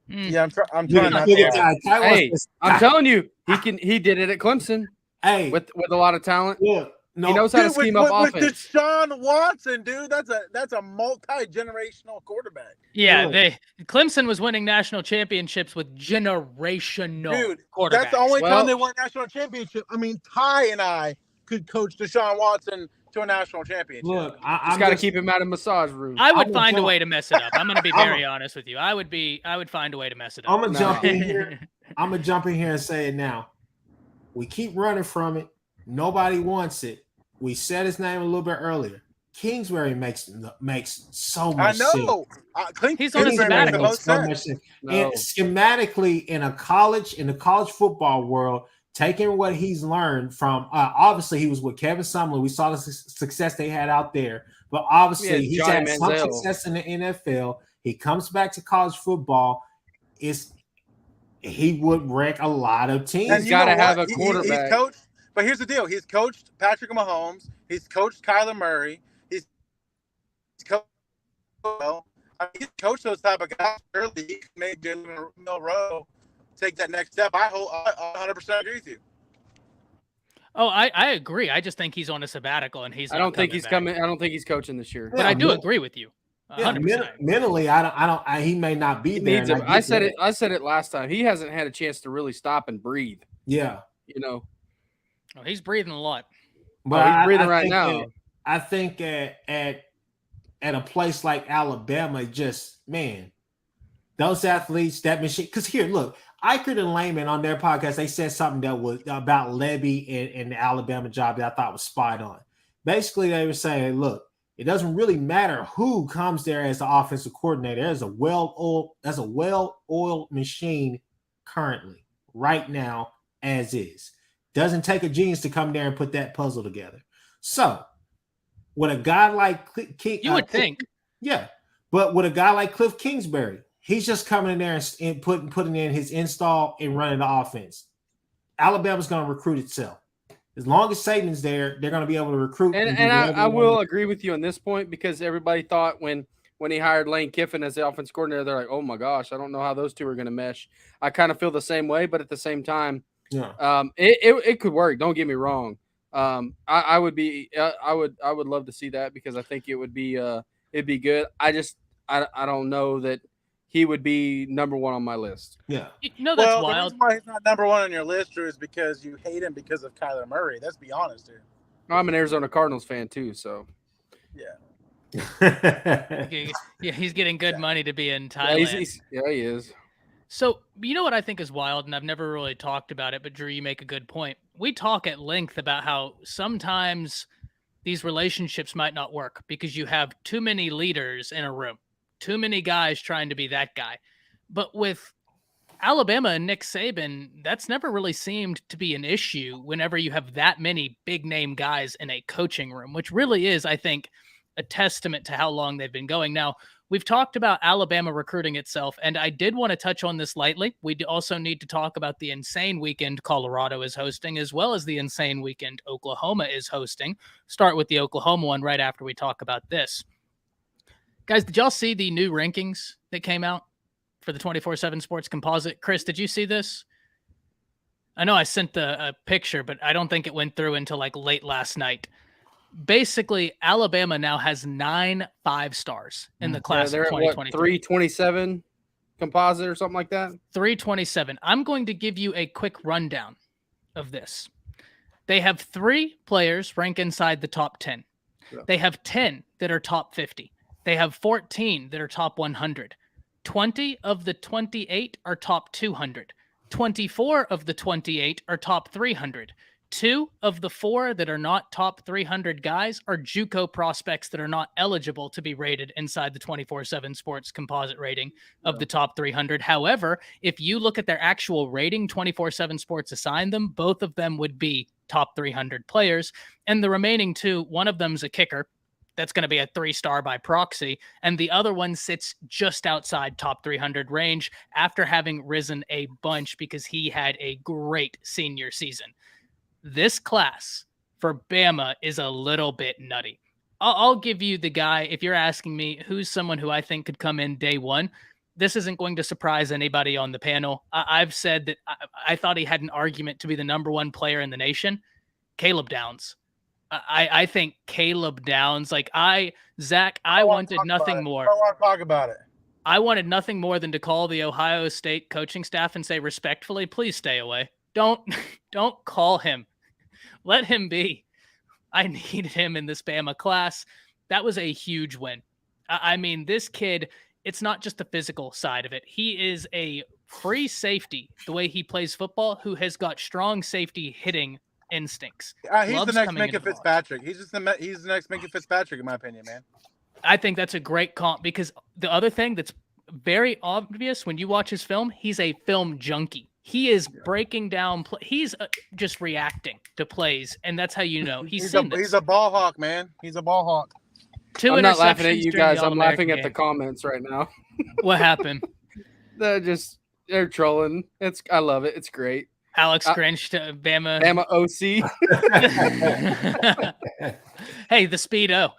Yeah, I'm trying not to. Hey, I'm telling you, he did it at Clemson. Hey, with a lot of talent. Look, No, He knows how to scheme up with offense. Deshaun Watson, dude. That's a multi-generational quarterback. Yeah, Dude. Clemson was winning national championships with generational Dude, quarterbacks. that's the only Well- time they won a national championship. I mean, Ty and I could coach Deshaun Watson to a national championship. look, Just I'm got to keep him out of massage room. I would I'm find a jump. way to mess it up. I'm going to be I'm very honest with you. I would find a way to mess it up. I'm gonna No. jump in here. I'm gonna jump in here and say it now. We keep running from it. Nobody wants it. We said his name a little bit earlier. Kingsbury makes so I much sense. know. He's on a Kingsbury makes sabbatical. the most So much sense. sense. No. And schematically, in the college football world, taking what he's learned from obviously he was with Kevin Sumlin. We saw the success they had out there, but obviously Yeah, he's Johnny had some Manziel. success in the NFL. He comes back to college football. He would wreck a lot of teams. And He's you know gotta have what? a quarterback. He's coached, but here's the deal: he's coached Patrick Mahomes. He's coached Kyler Murray. He's coached. He's coached those type of guys early. He can make Jalen Milroe take that next step. I 100% agree with you. Oh, I agree. I just think he's on a sabbatical and he's. I don't think he's coming. I don't think he's coaching this year. But I do agree with you. Yeah, 100%. mentally, he may not be He there. needs and him. I I get said that. it. I said it last time. He hasn't had a chance to really stop and breathe. Yeah, You know, Oh, he's breathing a lot. but he's breathing I right think now. I think at a place like Alabama, just man, those athletes, that machine. Because here, look, Eichert and Lehman on their podcast, they said something that was about Levy and the Alabama job that I thought was spot on. Basically, they were saying, look, it doesn't really matter who comes there as the offensive coordinator. There's a well-oiled machine currently, right now, as is. Doesn't take a genius to come there and put that puzzle together. So, with a guy like You would think. yeah, but with a guy like Cliff Kingsbury, he's just coming in there and putting in his install and running the offense. Alabama's going to recruit itself. As long as Saban's there, they're going to be able to recruit. and I will agree with you on this point because everybody thought when he hired Lane Kiffin as the offense coordinator, they're like, oh my gosh, I don't know how those two are going to mesh. I kind of feel the same way, but at the same time, yeah, it could work. Don't get me wrong. I would love to see that because I think it'd be good. I don't know that he would be number one on my list. yeah. No, that's The wild. reason why he's not number one on your list, Drew, is because you hate him because of Kyler Murray. Let's be honest, dude. I'm an Arizona Cardinals fan too, so Yeah. Yeah, he's getting good money to be in Thailand. yeah, he is. So, you know what I think is wild, and I've never really talked about it, but Drew, you make a good point. We talk at length about how sometimes these relationships might not work because you have too many leaders in a room, too many guys trying to be that guy. But with Alabama and Nick Saban, that's never really seemed to be an issue whenever you have that many big name guys in a coaching room, which really is, I think, a testament to how long they've been going. Now, we've talked about Alabama recruiting itself, and I did want to touch on this lightly. We also need to talk about the insane weekend Colorado is hosting, as well as the insane weekend Oklahoma is hosting. Start with the Oklahoma one right after we talk about this. Guys, did y'all see the new rankings that came out for the 24/7 Sports Composite? Chris, did you see this? I know I sent a picture, but I don't think it went through until like late last night. Basically, Alabama now has 9 5-stars in the class they're of at what, 2023. 327 composite or something like that. 327. I'm going to give you a quick rundown of this. They have 3 players rank inside the top 10. Yeah. They have 10 that are top 50. They have 14 that are top 100. 20 of the 28 are top 200. 24 of the 28 are top 300. 2 of the 4 that are not top 300 guys are JUCO prospects that are not eligible to be rated inside the 24/7 Sports Composite rating of the top 300. However, if you look at their actual rating, 24/7 Sports assigned them, both of them would be top 300 players. And the remaining 2, one of them's a kicker. That's going to be a 3-star by proxy. And the other one sits just outside top 300 range after having risen a bunch because he had a great senior season. This class for Bama is a little bit nutty. I'll give you the guy, if you're asking me who's someone who I think could come in day one, this isn't going to surprise anybody on the panel. I've said that I thought he had an argument to be the number 1 player in the nation. Caleb Downs. I think Caleb Downs, Zach, I don't wanna wanted talk about nothing it. more. I don't want to talk about it. I wanted nothing more than to call the Ohio State coaching staff and say respectfully, please stay away. Don't call him. Let him be. I needed him in this Bama class. That was a huge win. I mean, this kid, it's not just the physical side of it. He is a free safety, the way he plays football, who has got strong safety hitting instincts. He's Loves the next coming into Minka the box. Fitzpatrick. He's the next Minka Fitzpatrick, in my opinion, man. I think that's a great comp because the other thing that's very obvious when you watch his film, he's a film junkie. He is breaking down. He's just reacting to plays, and that's how you know he's seen this. He's a ball hawk, man. He's a ball hawk. Two I'm not laughing at interceptions you during guys. the I'm laughing All-American at the game. comments right now. What happened? They're trolling. I love it. It's great. Alex Grinch to Bama. Bama OC. Hey, the Speedo.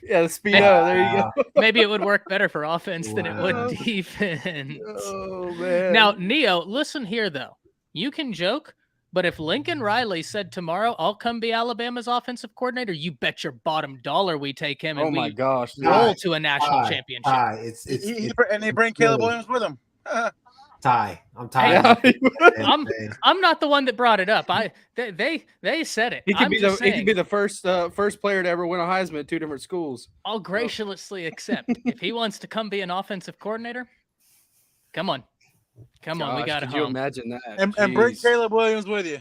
Yeah, the Speedo. There you go. Maybe it would work better for offense than it would Wow. defense. Oh man. Now, Neo, listen here, though. You can joke, but if Lincoln Riley said tomorrow, I'll come be Alabama's offensive coordinator, you bet your bottom dollar we take him and oh my we gosh. roll to a national championship. Ty, And they bring Caleb Williams with him. Ty. I'm tired. Yeah. I'm not the one that brought it up. They said it. He could I'm be just he could be saying, the first player to ever win a Heisman at 2 different schools. I'll graciously accept. If he wants to come be an offensive coordinator, come on. We Gosh, got it could you home. imagine that? And bring Jeez. Caleb Williams with you.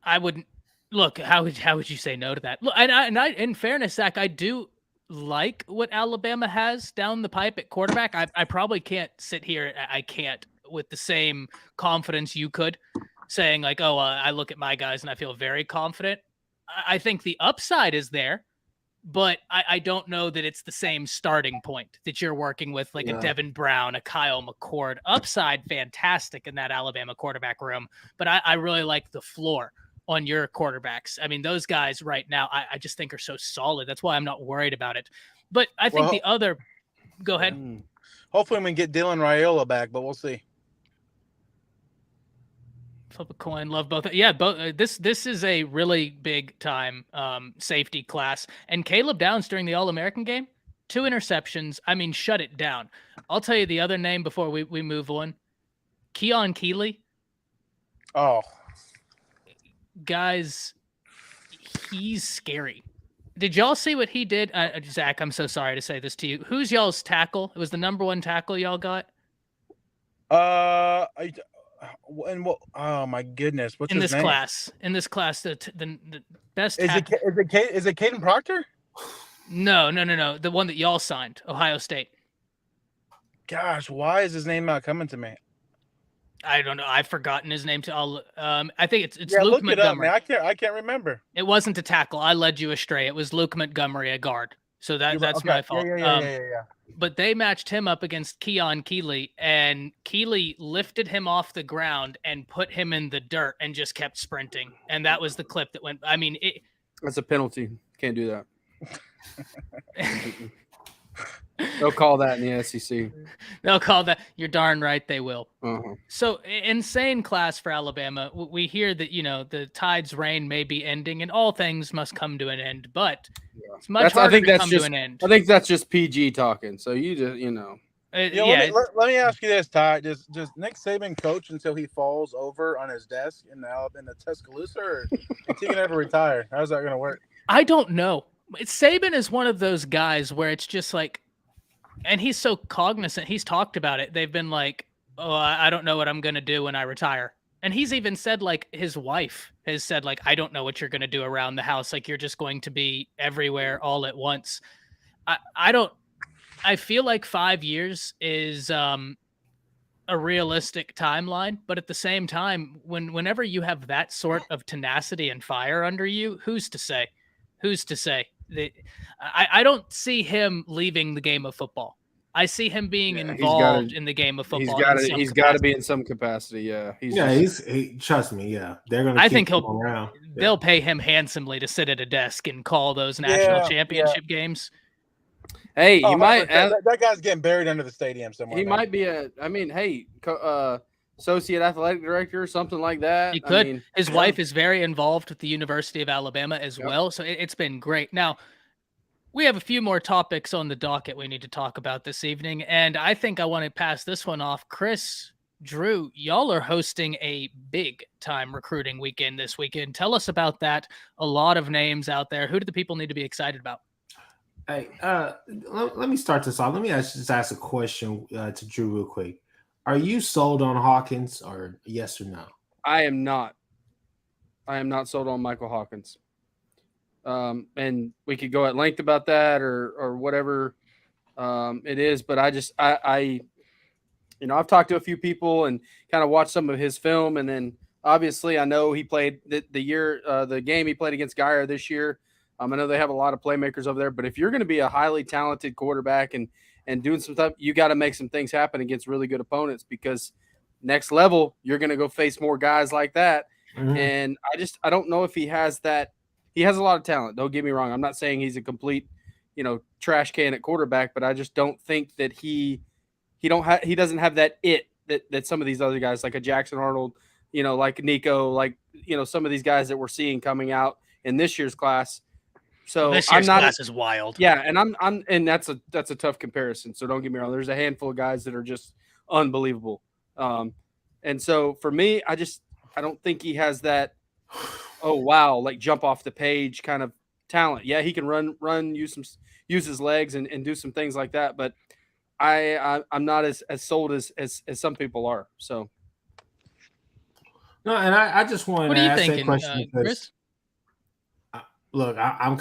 I wouldn't look. How would you say no to that? Look, and I, in fairness, Zach, I do like what Alabama has down the pipe at quarterback. I probably can't sit here. I can't with the same confidence you could, saying like, oh, I look at my guys and I feel very confident. I think the upside is there, but I don't know that it's the same starting point that you're working with, like a Devin Brown, a Kyle McCord. Upside, fantastic in that Alabama quarterback room, but I really like the floor on your quarterbacks. I mean, those guys right now, I just think are so solid. That's why I'm not worried about it. But I think the other, go ahead. Hopefully we can get Dylan Raiola back, but we'll see. Flip a coin, love both. Yeah, both. This is a really big time safety class. And Caleb Downs during the All-American game, 2 interceptions. I mean, shut it down. I'll tell you the other name before we move on. Keon Keeley. Oh. Guys, he's scary. Did y'all see what he did? Zach, I'm so sorry to say this to you. Who's y'all's tackle? It was the number 1 tackle y'all got? Oh my goodness! What's in his this name? class? In this class, the best. Is it Caden Proctor? No. The one that y'all signed, Ohio State. Gosh, why is his name not coming to me? I don't know. I've forgotten his name. I think it's Yeah, Luke look it up, Montgomery. man. I can't remember. It wasn't a tackle. I led you astray. It was Luke Montgomery, a guard. So that's my fault. Yeah. But they matched him up against Keon Keeley, and Keeley lifted him off the ground and put him in the dirt and just kept sprinting. And that was the clip that went. I mean, That's a penalty. Can't do that. They'll call that in the SEC. They'll call that. You're darn right they will. Uh-huh. So insane class for Alabama. We hear that, the Tide's reign may be ending and all things must come to an end, but it's much harder to come to an end. I think that's just PG talking. So you just, Let me ask you this, Ty. Does Nick Saban coach until he falls over on his desk in the Tuscaloosa, or is he gonna ever retire? How's that gonna work? I don't know. Saban is one of those guys where it's just like, and he's so cognizant. He's talked about it. They've been like, oh, I don't know what I'm going to do when I retire. And he's even said, like, his wife has said, like, I don't know what you're going to do around the house. Like, you're just going to be everywhere all at once. I feel like 5 years is a realistic timeline. But at the same time, whenever you have that sort of tenacity and fire under you, who's to say? I don't see him leaving the game of football. I see him being involved in the game of football. He's got to be in some capacity. Yeah. Trust me. Yeah. They're going to, I think around. They'll pay him handsomely to sit at a desk and call those national championship games. Hey, he might. That guy's getting buried under the stadium somewhere. He might be associate athletic director or something like that. He could. I mean, His wife is very involved with the University of Alabama as well, so it's been great. Now, we have a few more topics on the docket we need to talk about this evening, and I think I want to pass this one off. Chris, Drew, y'all are hosting a big-time recruiting weekend this weekend. Tell us about that. A lot of names out there. Who do the people need to be excited about? Hey, let me start this off. Let me just ask a question to Drew real quick. Are you sold on Hawkins, or yes or no? I am not. I am not sold on Michael Hawkins. And we could go at length about that or whatever it is, but I I've talked to a few people and kind of watched some of his film, and then obviously I know he played the game he played against Geyer this year. I know they have a lot of playmakers over there, but if you're going to be a highly talented quarterback and doing some stuff, you got to make some things happen against really good opponents, because next level you're going to go face more guys like that. Mm-hmm. And I don't know if he has that. He has a lot of talent. Don't get me wrong. I'm not saying he's a complete, trash can at quarterback, but I just don't think that he doesn't have that that some of these other guys, like a Jackson Arnold, like Nico, like, some of these guys that we're seeing coming out in this year's class. So this year's class is wild. Yeah, and that's a tough comparison. So don't get me wrong. There's a handful of guys that are just unbelievable. And so for me, I don't think he has that, oh wow, like jump off the page kind of talent. Yeah, he can run, use his legs and do some things like that, but I'm not as sold as some people are. So no, and I just wanted what to ask thinking, that question because Chris? Look, I'm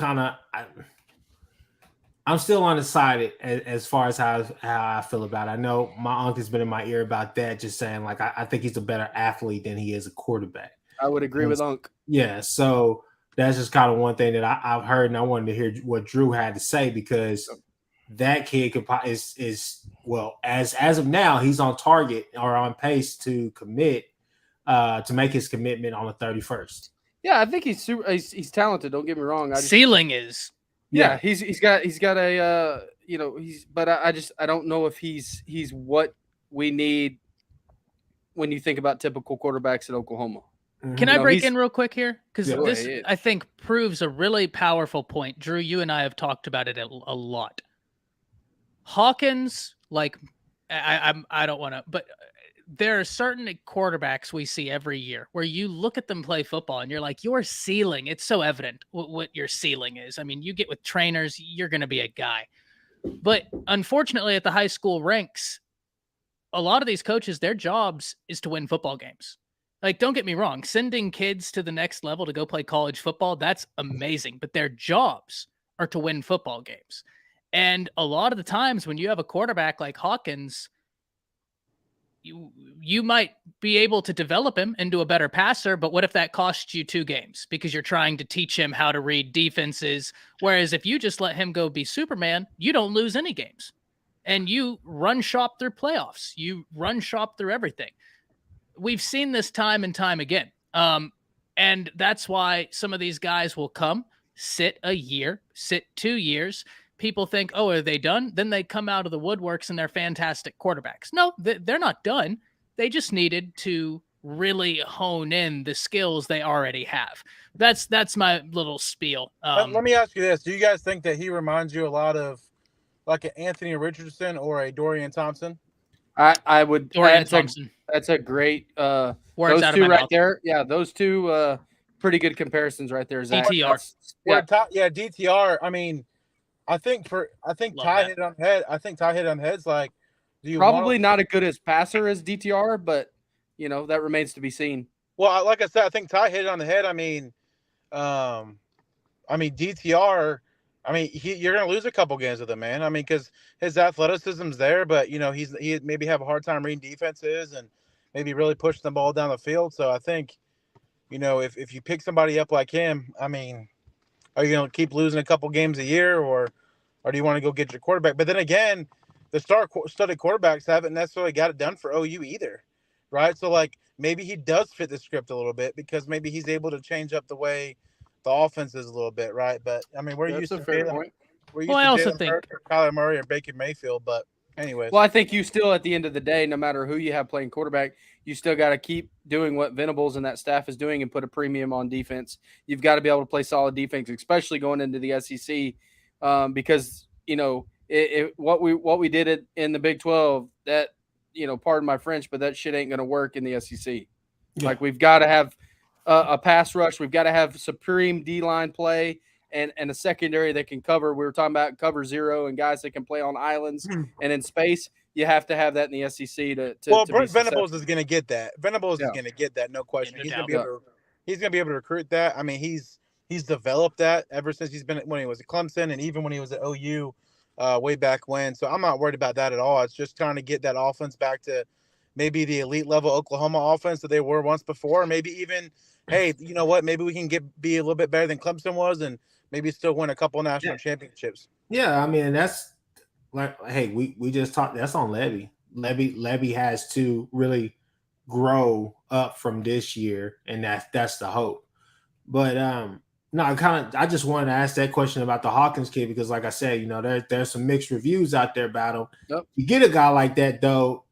still undecided as far as how I feel about it. I know my uncle's been in my ear about that, just saying like I think he's a better athlete than he is a quarterback. I would agree with Unc. Yeah, so that's just kind of one thing that I've heard, and I wanted to hear what Drew had to say, because that kid is well, as of now, he's on target or on pace to commit to make his commitment on the 31st. Yeah, I think he's talented. Don't get me wrong. Ceiling is. Yeah, he's got a but I don't know if he's what we need when you think about typical quarterbacks at Oklahoma. Can I break in real quick here? Because this, yeah. I think, proves a really powerful point. Drew, you and I have talked about it a lot. Hawkins, like, I don't want to, but there are certain quarterbacks we see every year where you look at them play football and you're like, your ceiling, it's so evident what your ceiling is. I mean, you get with trainers, you're going to be a guy. But unfortunately, at the high school ranks, a lot of these coaches, their jobs is to win football games. Like, don't get me wrong, sending kids to the next level to go play college football, that's amazing. But their jobs are to win football games. And a lot of the times when you have a quarterback like Hawkins, you might be able to develop him into a better passer, but what if that costs you 2 games because you're trying to teach him how to read defenses? Whereas if you just let him go be Superman, you don't lose any games. And you run shop through playoffs. You run shop through everything. We've seen this time and time again. And that's why some of these guys will come, sit a year, sit 2 years. People think, oh, are they done? Then they come out of the woodworks and they're fantastic quarterbacks. No, they're not done. They just needed to really hone in the skills they already have. That's my little spiel. Let me ask you this. Do you guys think that he reminds you a lot of like an Anthony Richardson or a Dorian Thompson? I would. Dorian Thompson. That's a great Words those out two of my right mouth. there. Yeah, those two pretty good comparisons right there, Zach. DTR. DTR. I mean, I think Ty hit it on the head. I think Ty hit it on the head's like, do you probably not as good as passer as DTR, but that remains to be seen. Well, like I said, I think Ty hit it on the head. I mean, DTR. I mean, you're going to lose a couple games with him, man. I mean, because his athleticism's there, but he maybe have a hard time reading defenses and maybe really pushing the ball down the field. So I think, if you pick somebody up like him, I mean, are you going to keep losing a couple games a year, or do you want to go get your quarterback? But then again, the studded quarterbacks haven't necessarily got it done for OU either, right? So like maybe he does fit the script a little bit because maybe he's able to change up the way the offense is a little bit, right? But I mean, we're used to Jalen Hurts or Kyler Murray or Baker Mayfield, but Anyways. Well, I think you still, at the end of the day, no matter who you have playing quarterback, you still got to keep doing what Venables and that staff is doing and put a premium on defense. You've got to be able to play solid defense, especially going into the SEC, because what we did in the Big 12, that pardon my French, but that shit ain't going to work in the SEC. Yeah. Like, we've got to have a pass rush, we've got to have supreme D-line play. And a secondary that can cover. We were talking about cover zero and guys that can play on islands and in space. You have to have that in the SEC to Brent Venables is going to get that. Venables is going to get that, no question. He's going to be able to recruit that. I mean, he's developed that ever since he's been when he was at Clemson and even when he was at OU way back when. So I'm not worried about that at all. It's just trying to get that offense back to maybe the elite level Oklahoma offense that they were once before. Maybe even, hey, you know what? Maybe we can be a little bit better than Clemson was and maybe still win a couple national championships. Yeah, I mean, that's like, hey, we just talked. That's on Levy. Levy has to really grow up from this year, and that's the hope. But no, I just wanted to ask that question about the Hawkins kid because, like I said, there's some mixed reviews out there about him. Yep. You get a guy like that though,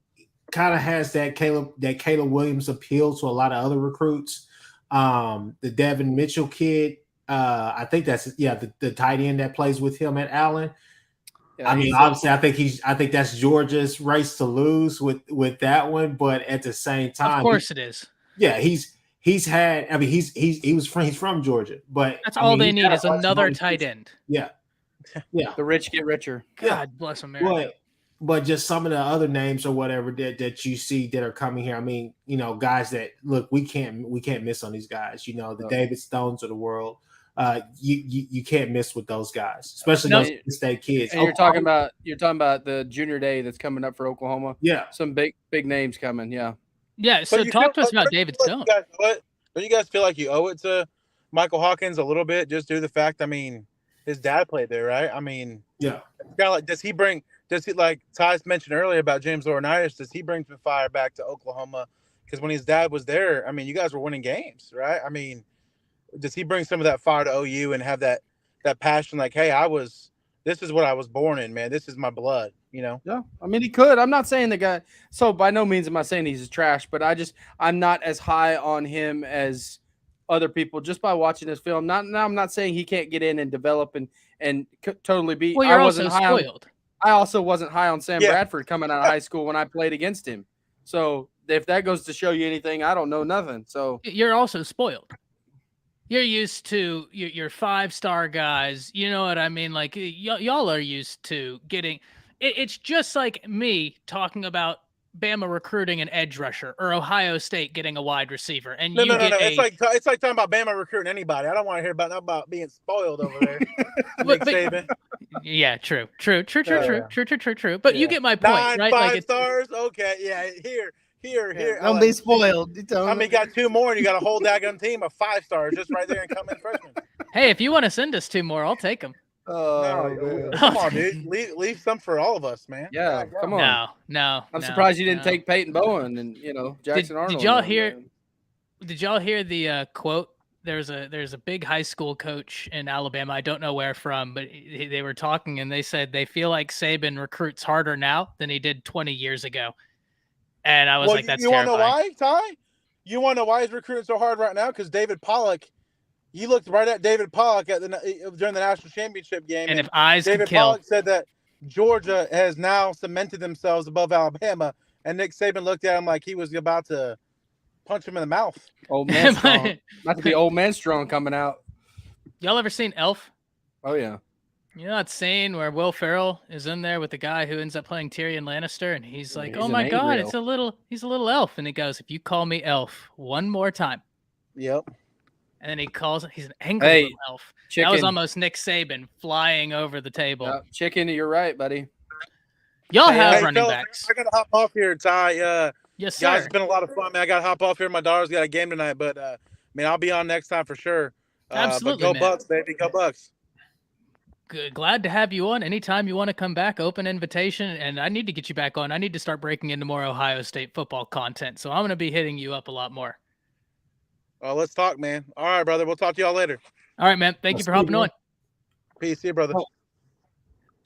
kind of has that Caleb Williams appeal to a lot of other recruits. The Devin Mitchell kid. I think that's the tight end that plays with him at Allen. Yeah, I mean, obviously, I think that's Georgia's race to lose with that one, but at the same time, of course, it is. Yeah, he's from Georgia, but that's all they need is another tight end. Yeah. The rich get richer. God bless America. But just some of the other names or whatever that you see that are coming here. I mean, guys that look, we can't miss on these guys. The David Stones of the world. You can't miss with those guys, especially those state kids. And you're talking about the junior day that's coming up for Oklahoma. Yeah, some big names coming. Yeah. So talk to us about David Stone. Don't you guys feel like you owe it to Michael Hawkins a little bit, just due to the fact? I mean, his dad played there, right? I mean, yeah. It's kind of like, does he like Ty's mentioned earlier about James Laurinaitis? Does he bring some fire back to Oklahoma? Because when his dad was there, I mean, you guys were winning games, right? I mean. Does he bring some of that fire to OU and have that passion? Like, hey, this is what I was born in, man. This is my blood, Yeah, I mean, he could. I'm not saying the guy. So by no means am I saying he's trash, but I'm not as high on him as other people just by watching this film. I'm not saying he can't get in and develop and totally be. Well, you're also spoiled. I also wasn't high on Sam Bradford coming out of high school when I played against him. So if that goes to show you anything, I don't know nothing. So you're also spoiled. You're used to your 5-star guys. You know what I mean? Like y'all are used to getting. It's just like me talking about Bama recruiting an edge rusher or Ohio State getting a wide receiver. And no. It's like talking about Bama recruiting anybody. I don't want to hear about being spoiled over there. Nick Saban. Yeah, true. But you get my point, right? 5 stars. Okay, yeah. Here. Don't be spoiled. I mean, you got 2 more, and you got a whole daggone team of 5 stars just right there and come in freshmen. Hey, if you want to send us 2 more, I'll take them. Come on, dude. Leave some for all of us, man. Yeah, come on. No. I'm surprised you didn't take Peyton Bowen and Jackson Arnold. Did y'all hear the quote? There's a big high school coach in Alabama. I don't know where from, but they were talking and they said they feel like Saban recruits harder now than he did 20 years ago. And I was like, that's terrifying. You want to know why, Ty? You want to know why he's recruiting so hard right now? Because David Pollock, you looked right at David Pollock during the national championship game. And if eyes David could kill. Pollock said that Georgia has now cemented themselves above Alabama. And Nick Saban looked at him like he was about to punch him in the mouth. Old man strong. Not to be old man strong coming out. Y'all ever seen Elf? Oh, yeah. You know that scene where Will Ferrell is in there with the guy who ends up playing Tyrion Lannister, and he's like, "Oh my God, he's a little elf," and he goes, "If you call me elf one more time," yep. And then he's an angry little elf. Chicken. That was almost Nick Saban flying over the table. Chicken, you're right, buddy. Y'all have running backs. I gotta hop off here, Ty. Yes, sir. Guys, it's been a lot of fun, man. I gotta hop off here. My daughter's got a game tonight, but I'll be on next time for sure. Absolutely, go man. Bucks, baby, go Bucks. Good. Glad to have you on. Anytime you want to come back, open invitation. And I need to get you back on. I need to start breaking into more Ohio State football content. So I'm going to be hitting you up a lot more. Let's talk, man. All right, brother. We'll talk to y'all later. All right, man. Thank you for hopping on. Peace. See you, brother.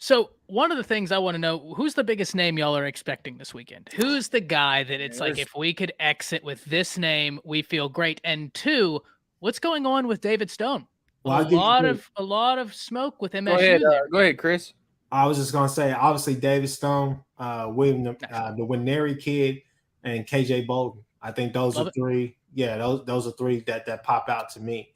So one of the things I want to know, who's the biggest name y'all are expecting this weekend? Who's the guy that it's like, if we could exit with this name, we feel great? And two, what's going on with David Stone? Well, I'll give you A lot of smoke with MSU there. Go ahead, Chris. I was just gonna say, obviously, David Stone, William, the Winery kid, and KJ Bolden. I think those are three. Yeah, those are three that pop out to me.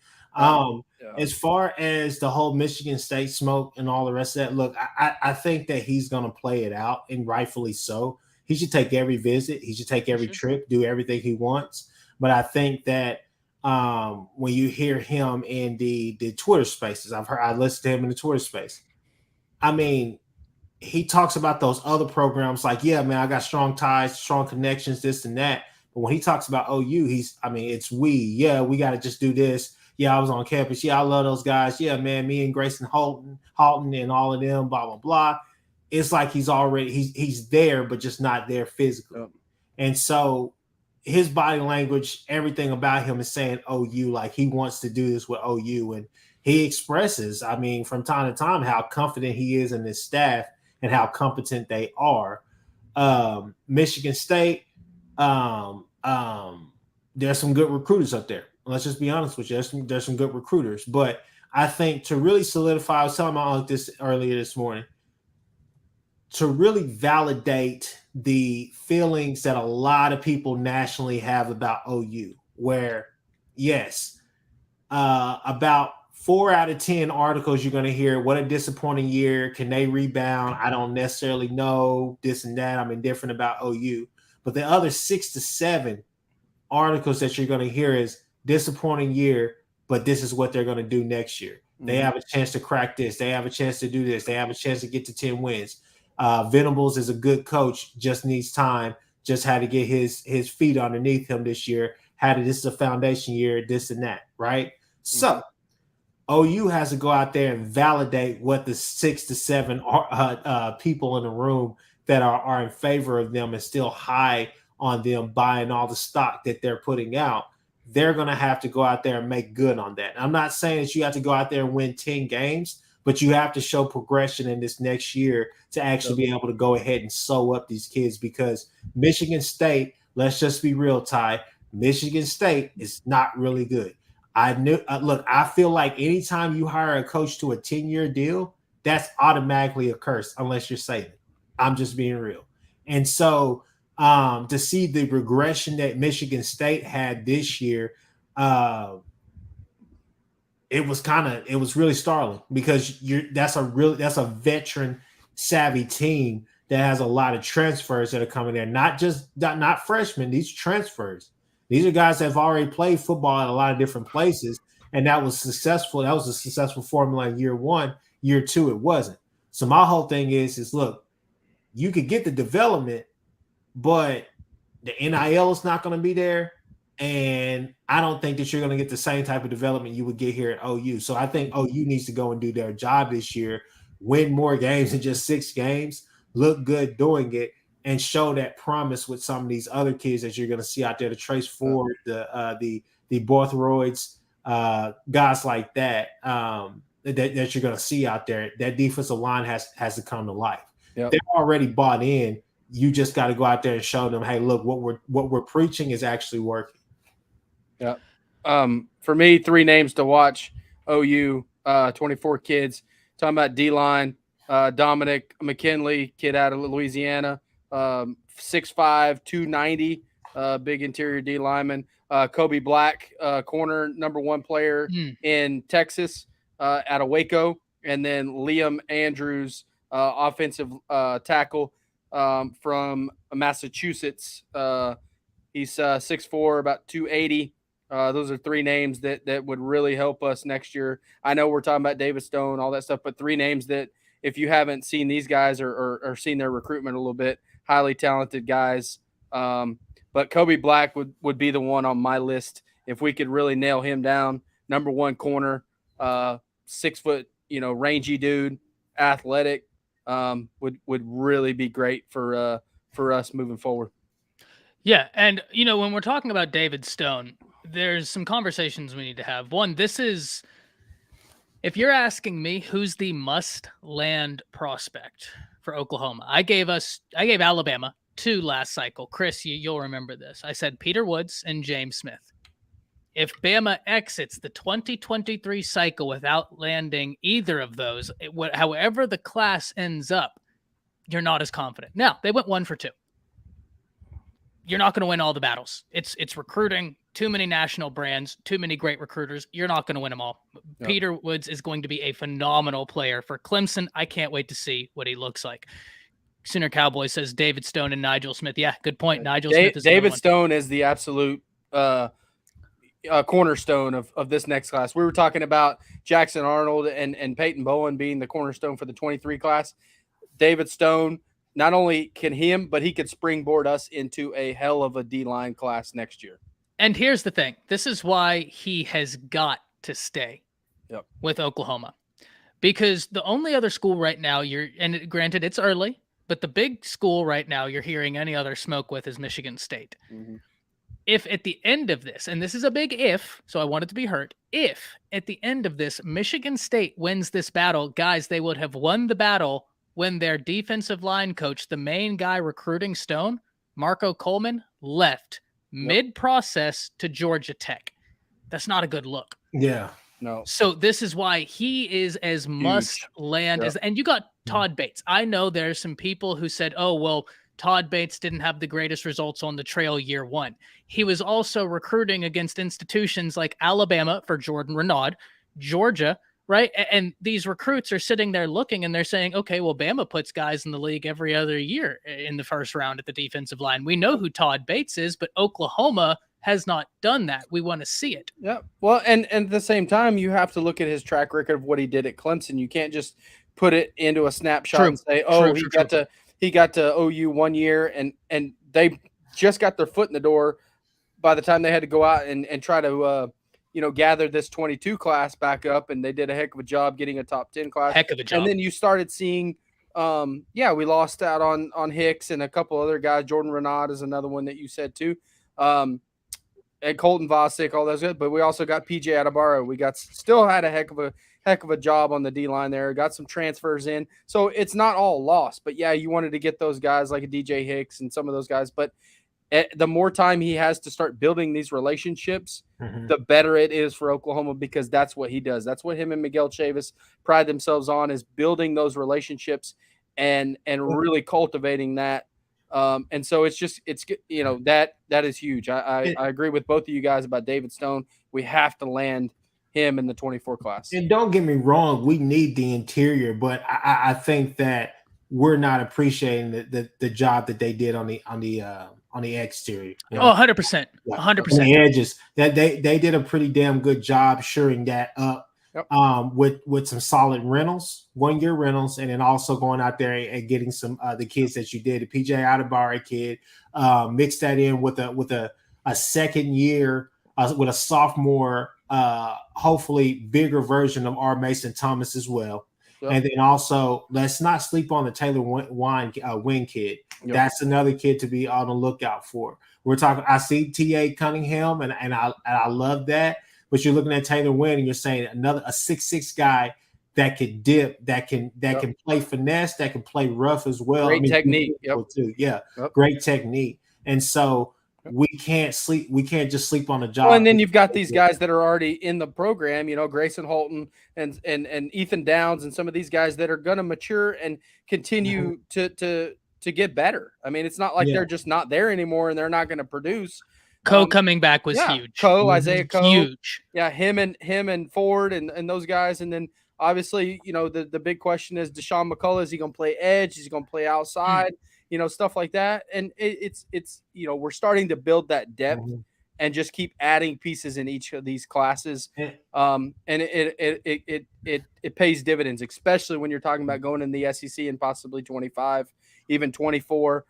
As far as the whole Michigan State smoke and all the rest of that, look, I think that he's gonna play it out, and rightfully so. He should take every visit. He should take every trip, do everything he wants. But I think that when you hear him in the Twitter spaces, I listened to him in the Twitter space. I mean, he talks about those other programs like, yeah, man, I got strong ties, strong connections, this and that. But when he talks about OU, it's we. Yeah, we got to just do this. Yeah, I was on campus. Yeah, I love those guys. Yeah, man, me and Grayson Halton and all of them, blah, blah, blah. It's like he's there, but just not there physically. Yep. And so his body language, everything about him is saying OU, like he wants to do this with OU. And he expresses, I mean, from time to time, how confident he is in his staff and how competent they are. Michigan State, there's some good recruiters up there. Let's just be honest with you. There's some good recruiters. But I think to really solidify, I was telling my aunt this earlier this morning, to really validate the feelings that a lot of people nationally have about OU, where, yes, about 4 out of 10 articles you're going to hear, what a disappointing year. Can they rebound? I don't necessarily know, this and that. I'm indifferent about OU. But the other 6 to 7 articles that you're going to hear is disappointing year, but this is what they're going to do next year. Mm-hmm. They have a chance to crack this. They have a chance to do this. They have a chance to get to 10 wins. Venables is a good coach, just needs time, just had to get his feet underneath him this year. This is a foundation year, this and that, right? Mm-hmm. So OU has to go out there and validate what the 6 to 7 people in the room that are in favor of them and still high on them buying all the stock that they're putting out. They're going to have to go out there and make good on that. I'm not saying that you have to go out there and win 10 games, but you have to show progression in this next year to actually be able to go ahead and sew up these kids, because Michigan State, let's just be real, Ty, Michigan State is not really good. I feel like anytime you hire a coach to a 10-year deal, that's automatically a curse unless you're saving. I'm just being real. And so to see the regression that Michigan State had this year, it was really startling, because that's a veteran savvy team that has a lot of transfers that are coming there. Not freshmen, these transfers. These are guys that have already played football at a lot of different places, and that was successful. That was a successful formula in year 1. Year 2, it wasn't. So my whole thing is look, you could get the development, but the NIL is not going to be there. And I don't think that you're going to get the same type of development you would get here at OU. So I think OU needs to go and do their job this year, win more games than just 6 games, look good doing it, and show that promise with some of these other kids that you're going to see out there, the Trace Ford, the Borthroyds, guys like that, that you're going to see out there. That defensive line has to come to life. Yep. They're already bought in. You just got to go out there and show them, hey, look, what we're preaching is actually working. Yeah. For me, 3 names to watch. OU, 24 kids. Talking about D-line, Dominic McKinley, kid out of Louisiana, 6'5", 290, big interior D lineman. Kobe Black, corner, number 1 player in Texas, out of Waco. And then Liam Andrews, offensive tackle from Massachusetts. He's 6'4", about 280. Those are 3 names that would really help us next year. I know we're talking about David Stone, all that stuff, but 3 names that, if you haven't seen these guys or seen their recruitment a little bit, highly talented guys. But Kobe Black would be the one on my list if we could really nail him down. Number 1 corner, 6 foot, rangy dude, athletic, would really be great for us moving forward. Yeah, and when we're talking about David Stone, there's some conversations we need to have. One, it's If you're asking me who's the must land prospect for Oklahoma, I gave Alabama 2 last cycle. Chris, you'll remember this. I said Peter Woods and James Smith. If Bama exits the 2023 cycle without landing either of those, however the class ends up, you're not as confident. Now, they went 1 for 2. You're not going to win all the battles. It's recruiting, too many national brands, too many great recruiters. You're not going to win them all. Yep. Peter Woods is going to be a phenomenal player for Clemson. I can't wait to see what he looks like. Sooner Cowboy says David Stone and Nigel Smith. Yeah, good point. Nigel Smith is David Stone is the absolute cornerstone of this next class. We were talking about Jackson Arnold and Peyton Bowen being the cornerstone for the 23 class. David Stone, not only can but he could springboard us into a hell of a D-line class next year. And here's the thing. This is why he has got to stay with Oklahoma. Because the only other school right now and granted it's early, but the big school right now you're hearing any other smoke with is Michigan State. Mm-hmm. If at the end of this, and this is a big if, so I want it to be heard, if at the end of this, Michigan State wins this battle, guys, they would have won the battle when their defensive line coach, the main guy recruiting Stone, Marco Coleman, left mid-process to Georgia Tech. That's not a good look. Yeah. No. So this is why he is as must land as, and you got Todd Bates. I know there's some people who said, oh, well, Todd Bates didn't have the greatest results on the trail year 1. He was also recruiting against institutions like Alabama for Jordan Renaud, Georgia, right? And these recruits are sitting there looking and they're saying, okay, well, Bama puts guys in the league every other year in the first round at the defensive line. We know who Todd Bates is, but Oklahoma has not done that. We want to see it. Yeah. Well, and at the same time, you have to look at his track record of what he did at Clemson. You can't just put it into a snapshot and say, oh, he got to OU 1 year and they just got their foot in the door by the time they had to go out and try to gather this 22 class back up, and they did a heck of a job getting a top 10 class. Heck of a job. And then you started seeing we lost out on Hicks and a couple other guys. Jordan Renaud is another one that you said too. And Colton Vosick, all those good, but we also got PJ Adebaro. We still had a heck of a job on the D line there. Got some transfers in, so it's not all lost. But yeah, you wanted to get those guys like a DJ Hicks and some of those guys. But the more time he has to start building these relationships, the better it is for Oklahoma, because that's what he does. That's what him and Miguel Chavis pride themselves on, is building those relationships and really cultivating that. And so it's that is huge. I agree with both of you guys about David Stone. We have to land him in the 24 class. And don't get me wrong, we need the interior, but I think that we're not appreciating the job that they did on the exterior. You know? 100%. 100%. The edges. That they did a pretty damn good job shoring that up. With some solid rentals, 1-year rentals, and then also going out there and getting some the kids that you did, the PJ Adebaro kid, mix that in with a second year with a sophomore, hopefully bigger version of R. Mason Thomas as well. Yep. And then also, let's not sleep on the Taylor Wynn kid. Yep. That's another kid to be on the lookout for. We're talking. I see T.A. Cunningham, and I love that. But you're looking at Taylor Wynn, and you're saying a 6'6" guy that can dip, that can play finesse, that can play rough as well. Great technique, too. Yeah, great technique. And so we can't sleep. We can't just sleep on the job. Well, and then you've got these guys that are already in the program. Grayson Holton and Ethan Downs, and some of these guys that are going to mature and continue to get better. I mean, it's not like they're just not there anymore and they're not going to produce. Coming back was huge. Isaiah Coe, huge. Yeah, him and Ford and those guys. And then obviously, the big question is Deshaun McCullough. Is he going to play edge? Is he going to play outside? Stuff like that. And it's we're starting to build that depth and just keep adding pieces in each of these classes. And it pays dividends, especially when you're talking about going in the SEC and possibly 25, even 24.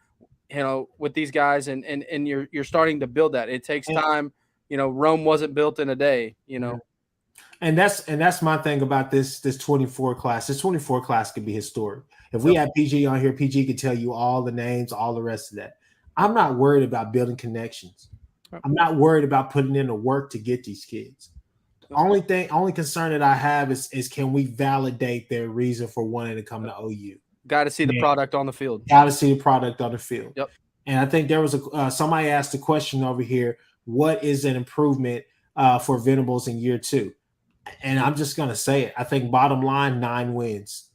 With these guys, and you're starting to build that. It takes time. Rome wasn't built in a day. And that's my thing about this 24 class. This 24 class could be historic. If we had PG on here, PG could tell you all the names, all the rest of that. I'm not worried about building connections. I'm not worried about putting in the work to get these kids. Only concern that I have is can we validate their reason for wanting to come to OU? Got to see the product on the field. Got to see the product on the field. Yep. And I think there was somebody asked a question over here. What is an improvement for Venables in year 2? And I'm just going to say it. I think bottom line, 9 wins.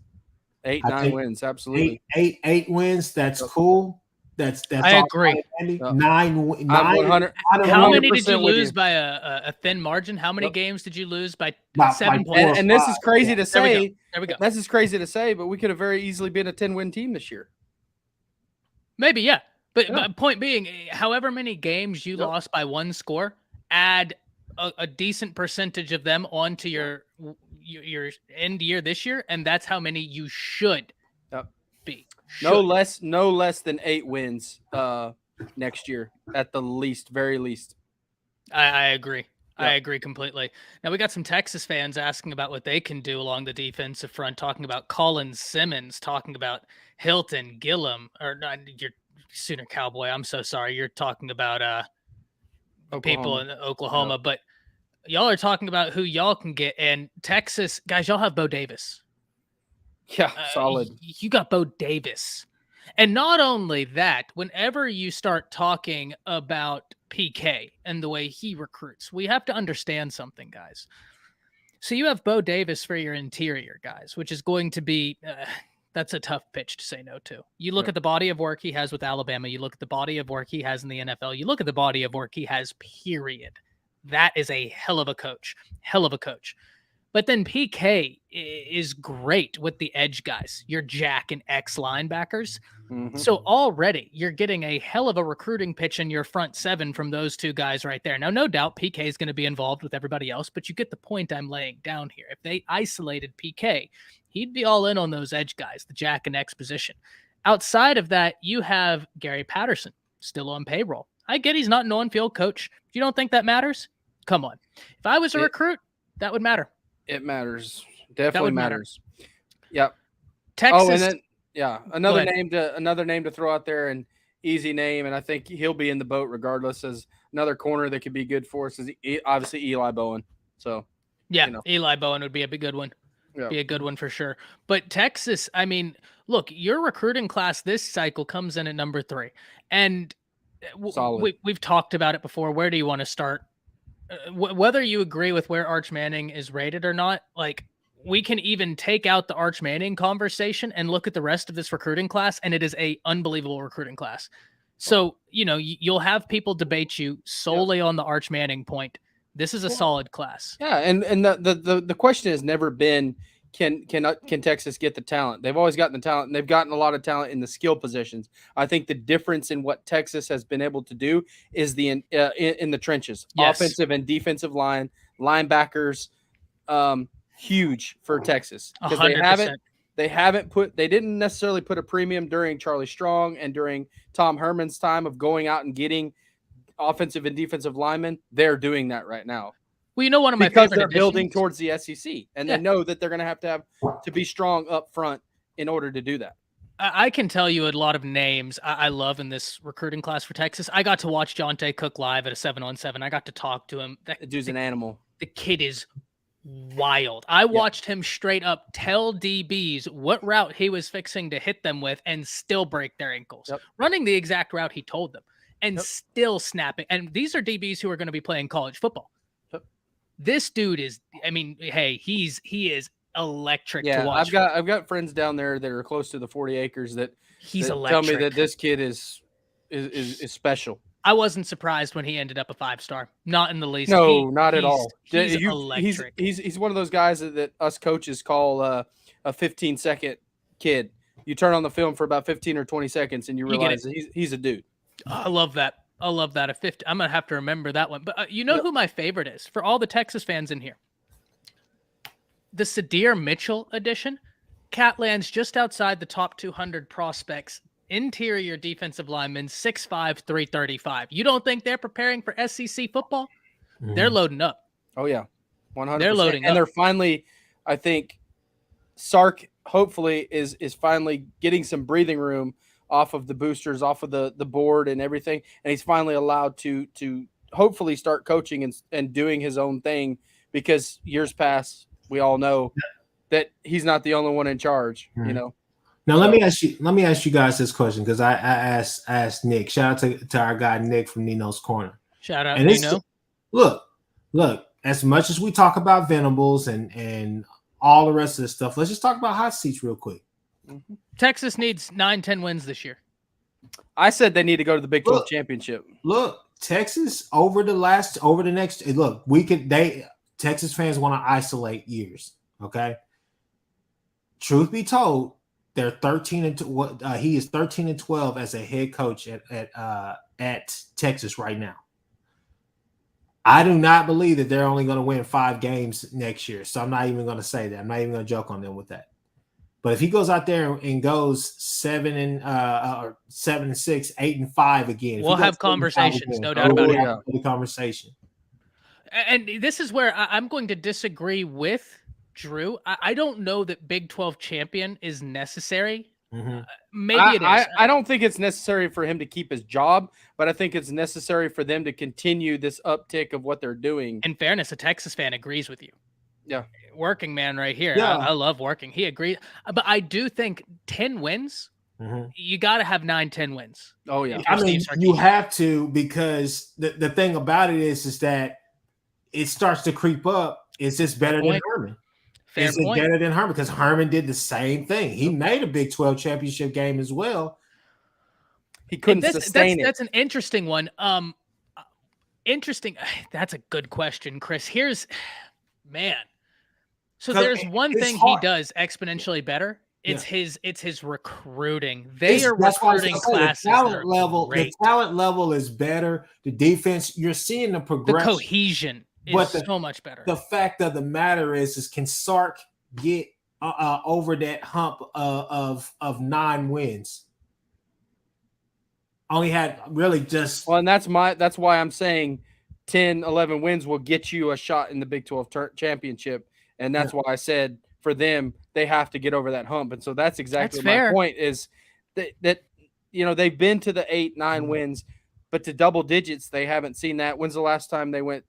9 wins, absolutely. 8 wins. That's cool. That's I agree. 9. How many did you lose by a thin margin? How many games did you lose by 7 points? And this is crazy to say. There we go. This is crazy to say, but we could have very easily been a 10-win team this year. Maybe, yeah. But point being, however many games you lost by 1 score, add a decent percentage of them onto your end year this year, and that's how many you should be. No less than 8 wins next year at the least, very least. I agree. I agree completely. Now, we got some Texas fans asking about what they can do along the defensive front, talking about Colin Simmons, talking about Hilton, Gillum, or not, you're Sooner Cowboy. I'm so sorry. You're talking about people in Oklahoma, but y'all are talking about who y'all can get. And Texas, guys, y'all have Bo Davis. Yeah, solid. You got Bo Davis. And not only that, whenever you start talking about PK and the way he recruits, we have to understand something, guys. So you have Bo Davis for your interior, guys, which is going to be that's a tough pitch to say no to. You look at the body of work he has with Alabama. You look at the body of work he has in the NFL. You look at the body of work he has, period. That is a hell of a coach. Hell of a coach. But then PK is great with the edge guys, your Jack and X linebackers. Mm-hmm. So already you're getting a hell of a recruiting pitch in your front 7 from those 2 guys right there. Now, no doubt PK is going to be involved with everybody else, but you get the point I'm laying down here. If they isolated PK, he'd be all in on those edge guys, the Jack and X position. Outside of that, you have Gary Patterson still on payroll. I get he's not an on-field coach. You don't think that matters? Come on. If I was a recruit, that would matter. It matters. Definitely matters. Yep. Texas. Oh, and then another name to throw out there, and easy name, and I think he'll be in the boat regardless. As another corner that could be good for us is obviously Eli Bowen. So Eli Bowen would be a good one. Be a good one for sure. But Texas, I mean, look, your recruiting class this cycle comes in at number 3, and we've talked about it before. Where do you want to start? Whether you agree with where Arch Manning is rated or not, like, we can even take out the Arch Manning conversation and look at the rest of this recruiting class, and it is a unbelievable recruiting class. So, you'll have people debate you solely on the Arch Manning point. This is a solid class. Yeah, and the question has never been can Texas get the talent? They've always gotten the talent, and they've gotten a lot of talent in the skill positions. I think the difference in what Texas has been able to do is in the trenches, offensive and defensive line, linebackers, huge for Texas because they didn't necessarily put a premium during Charlie Strong and during Tom Herman's time of going out and getting offensive and defensive linemen. They're doing that right now. Well, one of my because favorite they're additions. Building towards the SEC, and they know that they're going to have to be strong up front in order to do that. I can tell you a lot of names I love in this recruiting class for Texas. I got to watch Jonte Cook live at a 7-on-7. I got to talk to him. That dude's an animal. The kid is wild. I watched him straight up tell DBs what route he was fixing to hit them with and still break their ankles, running the exact route he told them and still snapping. And these are DBs who are going to be playing college football. This dude is, I mean, hey, he is electric to watch. I've got friends down there that are close to the 40 acres that electric. Tell me that this kid is special. I wasn't surprised when he ended up a 5-star. Not in the least. No, not at all. He's electric. He's one of those guys that us coaches call a 15-second kid. You turn on the film for about 15 or 20 seconds and you realize that he's a dude. I love that. I'm going to have to remember that one. But who my favorite is for all the Texas fans in here? The Sadir Mitchell edition. Catlands just outside the top 200 prospects. Interior defensive lineman, 6'5", 335. You don't think they're preparing for SEC football? Mm. They're loading up. Oh, yeah. 100%. They're loading up. And they're finally, I think, Sark hopefully is finally getting some breathing room off of the boosters, off of the board and everything. And he's finally allowed to hopefully start coaching and doing his own thing because years past, we all know that he's not the only one in charge. You know. Now let me ask you guys this question, because I asked Nick. Shout out to our guy Nick from Nino's Corner. Shout out, and Nino. Look. As much as we talk about Venables and all the rest of this stuff, let's just talk about hot seats real quick. Texas needs 9-10 wins this year. I said they need to go to the Big 12 championship. Look, Texas Texas fans want to isolate years. Okay. Truth be told, they're 13 and he is 13 and 12 as a head coach at Texas right now. I do not believe that they're only going to win 5 games next year. So I'm not even going to say that. I'm not even going to joke on them with that. But if he goes out there and goes 7-6, 8-5 again, we'll have conversations, no doubt about it. The conversation. And this is where I'm going to disagree with Drew. I don't know that Big 12 champion is necessary. Maybe it is. I don't think it's necessary for him to keep his job, but I think it's necessary for them to continue this uptick of what they're doing. In fairness, a Texas fan agrees with you. Yeah. Working man right here. Yeah. I love working. He agreed. But I do think 10 wins, you got to have 9-10 wins. Oh, yeah. I mean, you have to, because the thing about it is that it starts to creep up. Is this better than Herman? Is it better than Herman? Because Herman did the same thing. He made a Big 12 championship game as well. He couldn't sustain it. That's an interesting one. Interesting. That's a good question, Chris. Man. So there's one thing he does exponentially better. It's his recruiting. They are recruiting classes. The talent level is better. The defense, you're seeing the progression. The cohesion is so much better. The fact of the matter is can Sark get over that hump of 9 wins? Only had really just and that's why I'm saying 10, 11 wins will get you a shot in the Big 12 championship, and that's why I said for them they have to get over that hump. And so that's exactly my point, is that they've been to the 8-9 wins, but to double digits they haven't seen that. When's the last time they went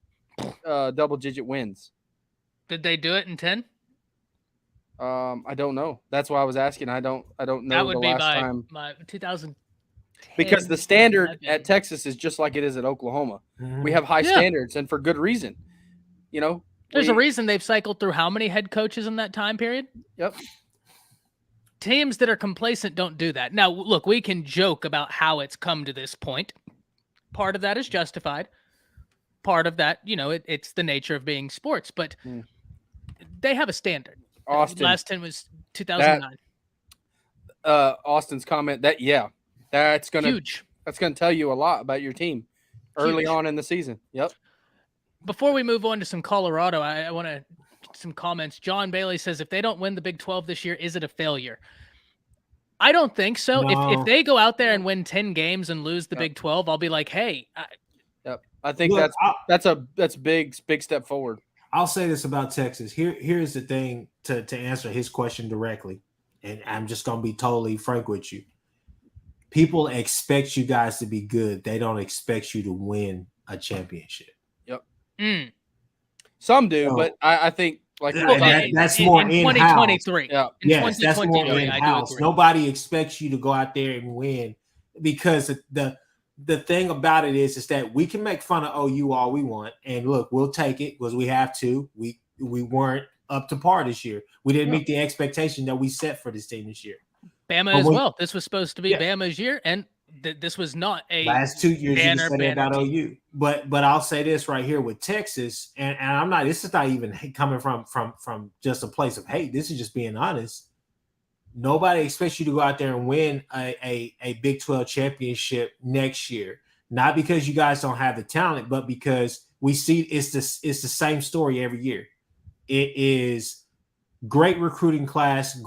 double digit wins? Did they do it in 10? I don't know. That's why I was asking. I don't know. That would the be last by time. 2010. Because the standard at Texas is just like it is at Oklahoma. We have high standards, and for good reason. There's a reason they've cycled through how many head coaches in that time period? Yep. Teams that are complacent don't do that. Now, look, we can joke about how it's come to this point. Part of that is justified. Part of that, it's the nature of being sports, but they have a standard. Austin. Last 10 was 2009. Austin's comment that's going to tell you a lot about your team early on in the season. Yep. Before we move on to some Colorado, I want to some comments. John Bailey says, if they don't win the Big 12 this year, is it a failure? I don't think so. No. If they go out there and win 10 games and lose the Big 12, I'll be like, hey. I think that's a big step forward. I'll say this about Texas. Here's the thing to answer his question directly, and I'm just going to be totally frank with you. People expect you guys to be good. They don't expect you to win a championship. Yep. Some do, but I think that's more in 2023. Yeah. Yes, that's more in-house. Nobody expects you to go out there and win, because the thing about it is that we can make fun of OU all we want, and look, we'll take it because we have to. We weren't up to par this year. We didn't meet the expectation that we set for this team this year. Bama as well. This was supposed to be Bama's year, and this was not a last 2 years you said about OU. But I'll say this right here with Texas, and I'm not. This is not even coming from just a place of hate. This is just being honest. Nobody expects you to go out there and win a Big 12 championship next year. Not because you guys don't have the talent, but because we see it's the same story every year. It is great recruiting class,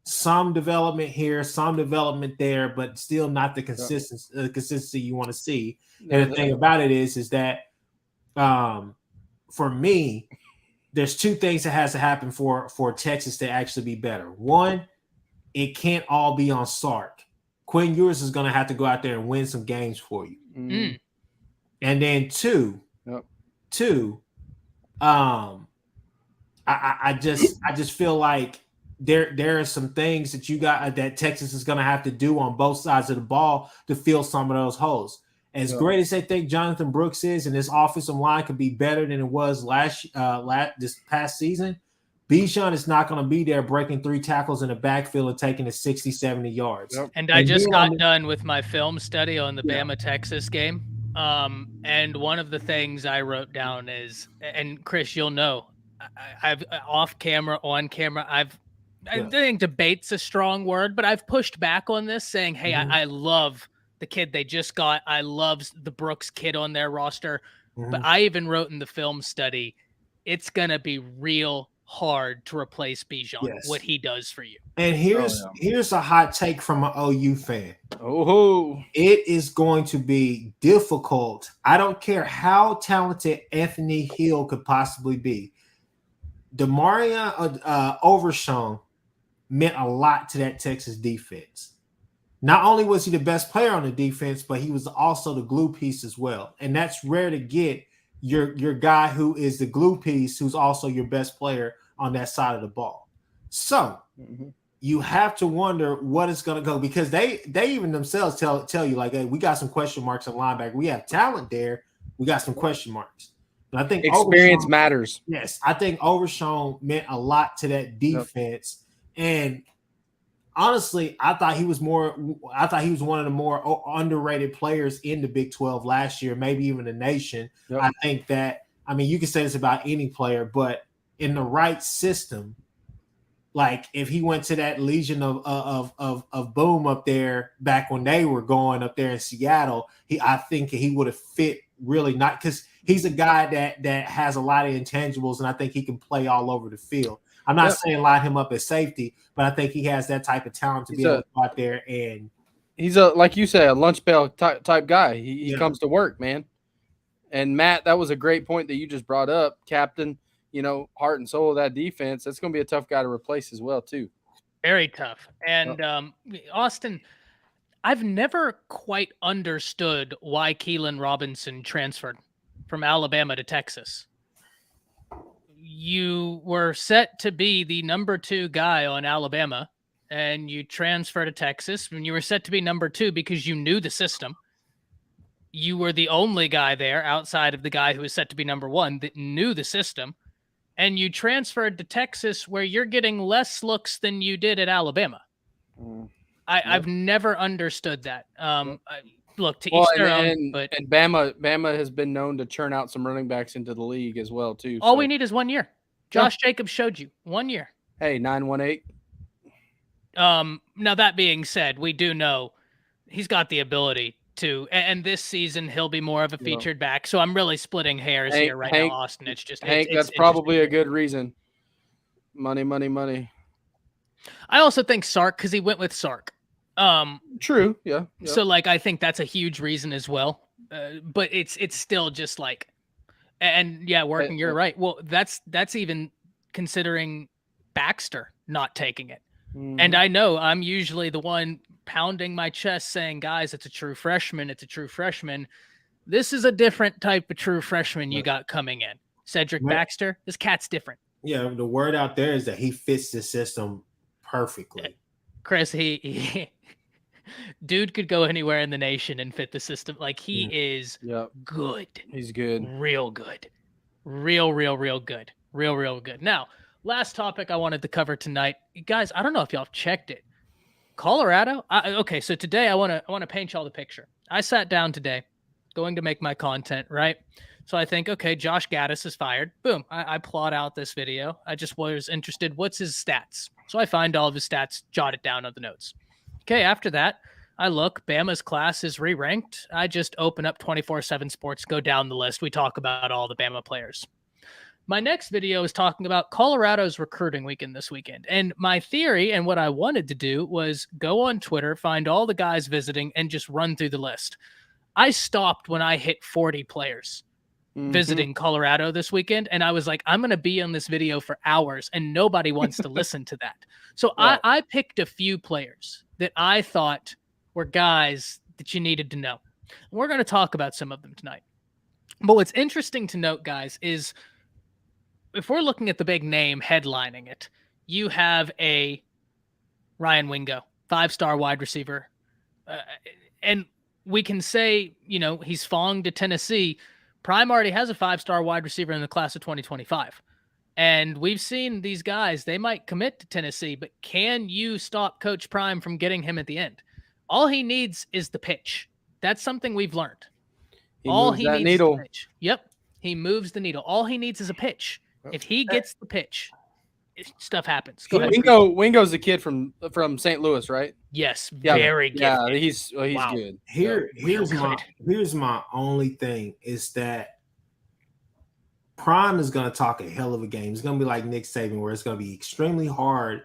some development here, some development there, but still not the consistency you want to see. And the thing about it is that for me, there's 2 things that has to happen for Texas to actually be better. One, it can't all be on Sark. Quinn Ewers is going to have to go out there and win some games for you. And then 2, Two, I just feel like there are some things that you got that Texas is going to have to do on both sides of the ball to fill some of those holes. As great as they think Jonathan Brooks is, and this offensive line could be better than it was this past season, Bijan is not going to be there breaking 3 tackles in the backfield and taking it 60, 70 yards. Yep. And I just got done with my film study on the Bama-Texas game. And one of the things I wrote down is, and Chris, you'll know, I've off camera, on camera, I think debate's a strong word, but I've pushed back on this saying, hey, I love the kid they just got. I love the Brooks kid on their roster. But I even wrote in the film study, it's going to be real hard to replace Bijan, what he does for you. And here's a hot take from an OU fan. Oh, it is going to be difficult. I don't care how talented Anthony Hill could possibly be. Demarion Overshown meant a lot to that Texas defense. Not only was he the best player on the defense, but he was also the glue piece as well. And that's rare to get your guy who is the glue piece, who's also your best player on that side of the ball. So you have to wonder what it's going to go, because they even themselves tell you, like, hey, we got some question marks at linebacker. We have talent there. We got some question marks. But I think experience matters. Yes, I think Overshown meant a lot to that defense. And honestly, I thought he was one of the more underrated players in the Big 12 last year, maybe even the nation. Yep. I think that, I mean, you can say this about any player, but in the right system, like if he went to that Legion of Boom up there back when they were going up there in Seattle, I think he would have fit really, not because he's a guy that has a lot of intangibles, and I think he can play all over the field. I'm not saying line him up as safety, but I think he has that type of talent to be able to go out there, and he's like you say, a lunch bell type guy. He comes to work, man. And Matt, that was a great point that you just brought up, Captain. Heart and soul of that defense. That's going to be a tough guy to replace as well, too. Very tough. And Austin, I've never quite understood why Keelan Robinson transferred from Alabama to Texas. You were set to be the number 2 guy on Alabama, and you transfer to Texas, and you were set to be number 2 because you knew the system. You were the only guy there outside of the guy who was set to be number 1 that knew the system. And you transferred to Texas, where you're getting less looks than you did at Alabama. I've never understood that. Look, to each their own. But Bama has been known to churn out some running backs into the league as well, too. All we need is 1 year. Josh Jacobs showed you 1 year. Hey, 918. Now that being said, we do know he's got the ability to, and this season he'll be more of a featured back. So I'm really splitting hairs here right now, Austin. It's just Hank. That's probably a good reason. Money. I also think Sark, because he went with Sark. True. Yeah. So like, I think that's a huge reason as well. But it's still just like, and working. You're right. Well, that's even considering Baxter not taking it. And I know I'm usually the one pounding my chest saying, guys, it's a true freshman. It's a true freshman. This is a different type of true freshman you got coming in. Cedric Baxter, this cat's different. Yeah, the word out there is that he fits the system perfectly. Chris, he dude could go anywhere in the nation and fit the system. Like he is good. He's good. Real good. Real good. Real good. Now, last topic I wanted to cover tonight. Guys, I don't know if y'all checked it. Colorado? Okay, so today I want to paint y'all the picture. I sat down today going to make my content, right? So I think, okay, Josh Gaddis is fired. Boom. I plot out this video. I just was interested. What's his stats? So I find all of his stats, jot it down on the notes. Okay, after that, I look. Bama's class is re-ranked. I just open up 24/7 Sports, go down the list. We talk about all the Bama players. My next video is talking about Colorado's recruiting weekend this weekend. And my theory and what I wanted to do was go on Twitter, find all the guys visiting, and just run through the list. I stopped when I hit 40 players visiting Colorado this weekend. And I was like, I'm going to be on this video for hours, and nobody wants to listen to that. So I picked a few players that I thought were guys that you needed to know. And we're going to talk about some of them tonight. But what's interesting to note, guys, is if we're looking at the big name headlining it, you have a Ryan Wingo, 5-star wide receiver. And we can say, he's falling to Tennessee. Prime already has a 5-star wide receiver in the class of 2025. And we've seen these guys, they might commit to Tennessee, but can you stop Coach Prime from getting him at the end? All he needs is the pitch. That's something we've learned. All he needs is the pitch. Yep. He moves the needle. All he needs is a pitch. If he gets the pitch, stuff happens. Go ahead. Wingo's a kid from St. Louis, right? Yes, very good. Yeah, he's Wow. good. Here's my only thing is that Prime is going to talk a hell of a game. It's going to be like Nick Saban, where it's going to be extremely hard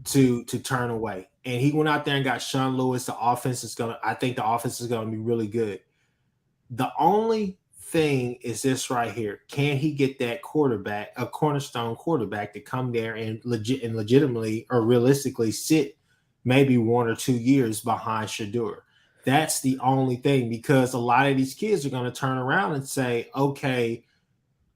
to turn away. And he went out there and got Sean Lewis. I think the offense is going to be really good. The only thing is this right here. Can he get that quarterback, a cornerstone quarterback, to come there and legitimately or realistically sit maybe 1 or 2 years behind Shedeur? That's the only thing, because a lot of these kids are going to turn around and say, okay,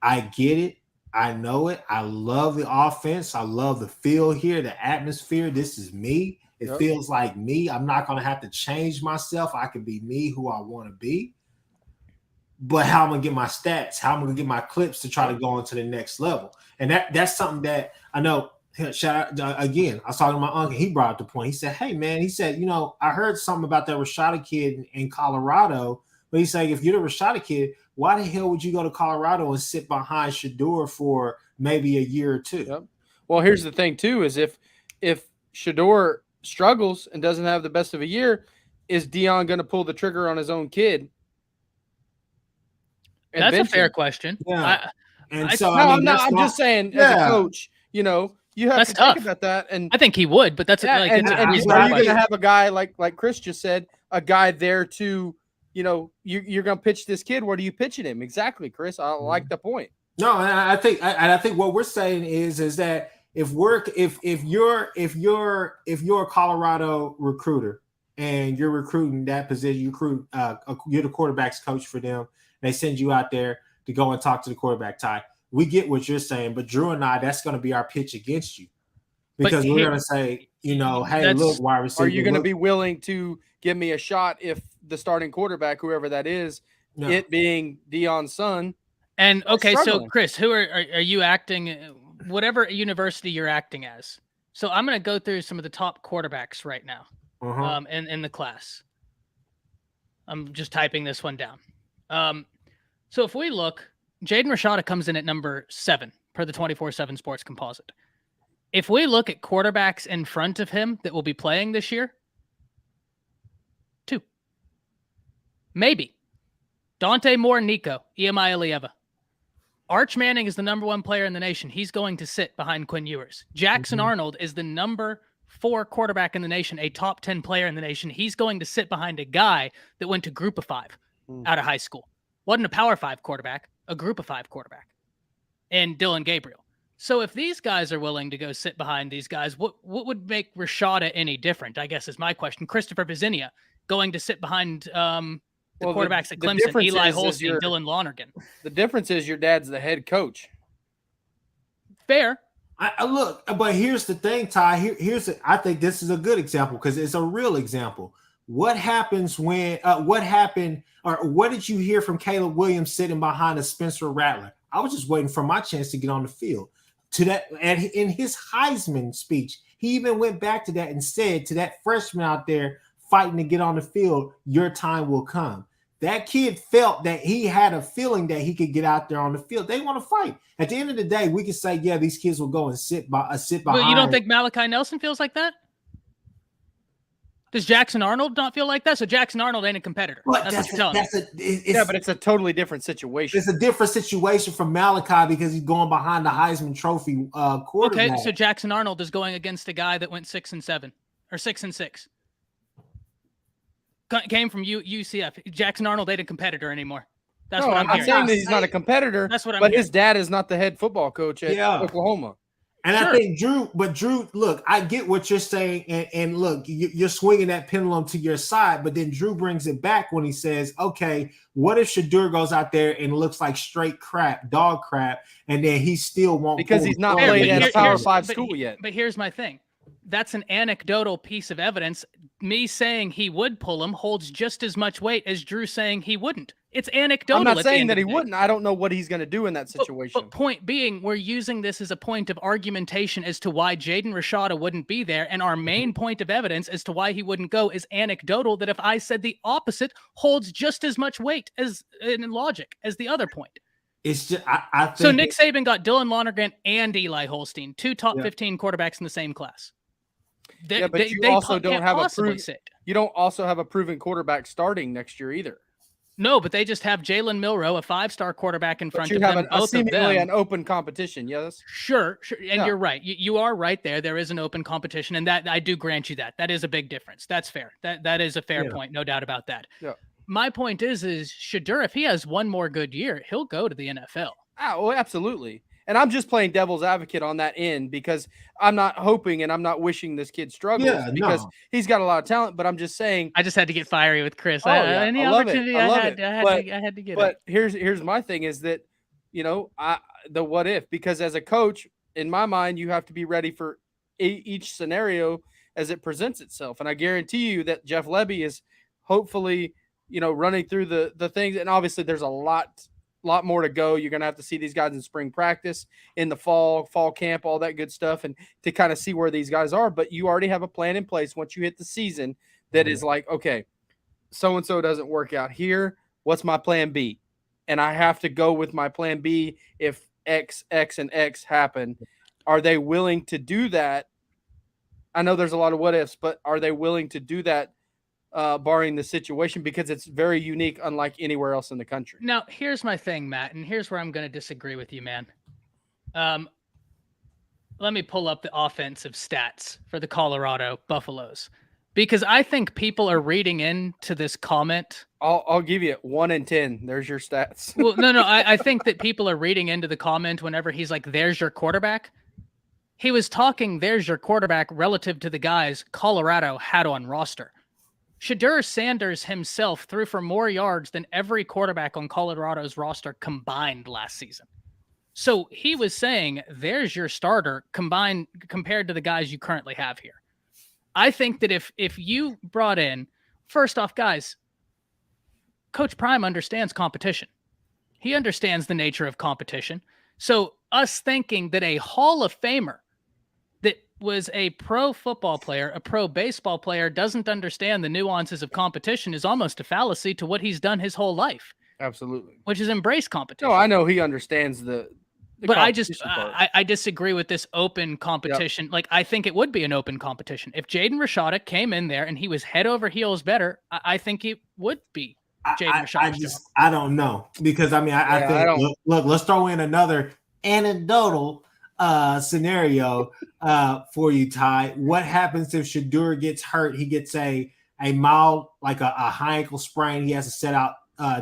I get it. I know it. I love the offense. I love the feel here, the atmosphere. This is me. It feels like me. I'm not going to have to change myself. I can be me, who I want to be. But how I'm going to get my stats, how I'm going to get my clips to try to go on to the next level. And that's something that I know. Shout out again. I was talking to my uncle. He brought up the point. He said, hey, man, he said, I heard something about that Rashada kid in Colorado. But he's saying, if you're the Rashada kid, why the hell would you go to Colorado and sit behind Shedeur for maybe a year or two? Yep. Well, here's the thing, too, is if Shedeur struggles and doesn't have the best of a year, is Deion going to pull the trigger on his own kid? That's a fair question. Yeah. I'm just saying, as a coach, you have to think about that. And I think he would, but that's are you going to have a guy like Chris just said, a guy there to, you're going to pitch this kid? Where do you pitch it him? Exactly, Chris. I like the point. No, and I think what we're saying is that if you're a Colorado recruiter and you're recruiting that position, you're the quarterback's coach for them. They send you out there to go and talk to the quarterback. Ty, we get what you're saying, but Drew and I, that's going to be our pitch against you, because we're going to say, hey, look, wide receiver. Are you going to be willing to give me a shot if the starting quarterback, whoever that is, it being Deion's son? And okay, so Chris, who are you acting? Whatever university you're acting as. So I'm going to go through some of the top quarterbacks right now, in the class. I'm just typing this one down. So if we look, Jaden Rashada comes in at number 7 per the 24/7 Sports Composite. If we look at quarterbacks in front of him that will be playing this year, 2. Maybe. Dante Moore, Nico, EMI Elieva. Arch Manning is the number 1 player in the nation. He's going to sit behind Quinn Ewers. Jackson Arnold is the number 4 quarterback in the nation, a top 10 player in the nation. He's going to sit behind a guy that went to Group of 5 out of high school. Wasn't a Power 5 quarterback, a Group of 5 quarterback. And Dylan Gabriel. So if these guys are willing to go sit behind these guys, what would make Rashada any different, I guess is my question. Christopher Vizinia going to sit behind the quarterbacks at Clemson, Eli Holstein, Dylan Lonergan. The difference is your dad's the head coach. Fair. I look, but here's the thing, Ty. I think this is a good example because it's a real example. What happens when? What happened, or what did you hear from Caleb Williams sitting behind a Spencer Rattler? I was just waiting for my chance to get on the field. And in his Heisman speech, he even went back to that and said to that freshman out there fighting to get on the field, "Your time will come." That kid felt that he had a feeling that he could get out there on the field. They want to fight. At the end of the day, we can say, yeah, these kids will go and sit behind. But you don't think Malachi Nelson feels like that? Does Jackson Arnold not feel like that? So Jackson Arnold ain't a competitor. That's what you're telling me. But it's a totally different situation. It's a different situation from Malachi because he's going behind the Heisman Trophy quarterback. Okay, so Jackson Arnold is going against a guy that went 6-7 or 6-6. Came from UCF. Jackson Arnold ain't a competitor anymore. That's what I'm hearing. I'm saying that he's not a competitor. That's what I'm hearing. But his dad is not the head football coach at Oklahoma. And Sure. I think Drew, look, I get what you're saying, and look, you're swinging that pendulum to your side, but then Drew brings it back when he says, okay, what if Shedeur goes out there and looks like straight crap, dog crap, and then he still won't, because he's not Fair, played but at a here- Power here's- 5 but school he- yet. But here's my thing. That's an anecdotal piece of evidence. Me saying he would pull him holds just as much weight as Drew saying he wouldn't. It's anecdotal. I'm not at the saying end that of he the day. wouldn't. I don't know what he's going to do in that situation. But point being, we're using this as a point of argumentation as to why Jaden Rashada wouldn't be there. And our main point of evidence as to why he wouldn't go is anecdotal, that if I said the opposite holds just as much weight as in logic as the other point. It's just I think So Nick Saban got Dylan Lonergan and Eli Holstein, 2 top Yeah. 15 quarterbacks in the same class. Yeah, but you also don't can't have a possibly proven- sit. You don't also have a proven quarterback starting next year either. No, but they just have Jalen Milroe, a 5-star quarterback in But front you of have them. a Both of seemingly them. an open competition. Yes. Sure. And Yeah. you're right. You are right there. There is an open competition, and that I do grant you that. That is a big difference. That's fair. That is a fair Yeah. point. No doubt about that. Yeah. My point is Shedeur, if he has one more good year, he'll go to the NFL. Oh, absolutely. And I'm just playing devil's advocate on that end because I'm not hoping and I'm not wishing this kid struggles Yeah, because no. he's got a lot of talent. But I'm just saying. I just had to get fiery with Chris. Oh, yeah, Any I love it. opportunity I love had, it. I had to get it. But here's my thing is that, the what if, because as a coach, in my mind, you have to be ready for each scenario as it presents itself. And I guarantee you that Jeff Lebby is hopefully, running through the things. And obviously there's a lot more to go. You're going to have to see these guys in spring practice, in the fall camp, all that good stuff, and to kind of see where these guys are. But you already have a plan in place once you hit the season that is like, okay, so-and-so doesn't work out here. What's my plan B? And I have to go with my plan B if X, and X happen. Are they willing to do that? I know there's a lot of what ifs, but are they willing to do that barring the situation? Because it's very unique, unlike anywhere else in the country. Now, here's my thing, Matt, and here's where I'm going to disagree with you, man. Let me pull up the offensive stats for the Colorado Buffaloes, because I think people are reading into this comment. I'll give you 1 in 10. There's your stats. Well, no, I think that people are reading into the comment whenever he's like, there's your quarterback. He was talking, there's your quarterback relative to the guys Colorado had on roster. Shedeur Sanders himself threw for more yards than every quarterback on Colorado's roster combined last season. So he was saying, there's your starter compared to the guys you currently have here. I think that if you brought in, first off, guys, Coach Prime understands competition. He understands the nature of competition. So us thinking that a Hall of Famer that was a pro football player, a pro baseball player, doesn't understand the nuances of competition is almost a fallacy to what he's done his whole life. Absolutely. Which is embrace competition. No, I know he understands the but I disagree with this open competition. Yep. Like, I think it would be an open competition. If Jaden Rashada came in there and he was head over heels better, I think it would be Jaden Rashada. I don't know, because I think look, let's throw in another anecdotal scenario for you, Ty. What happens if Shedeur gets hurt? He gets a mild, like a high ankle sprain. He has to set out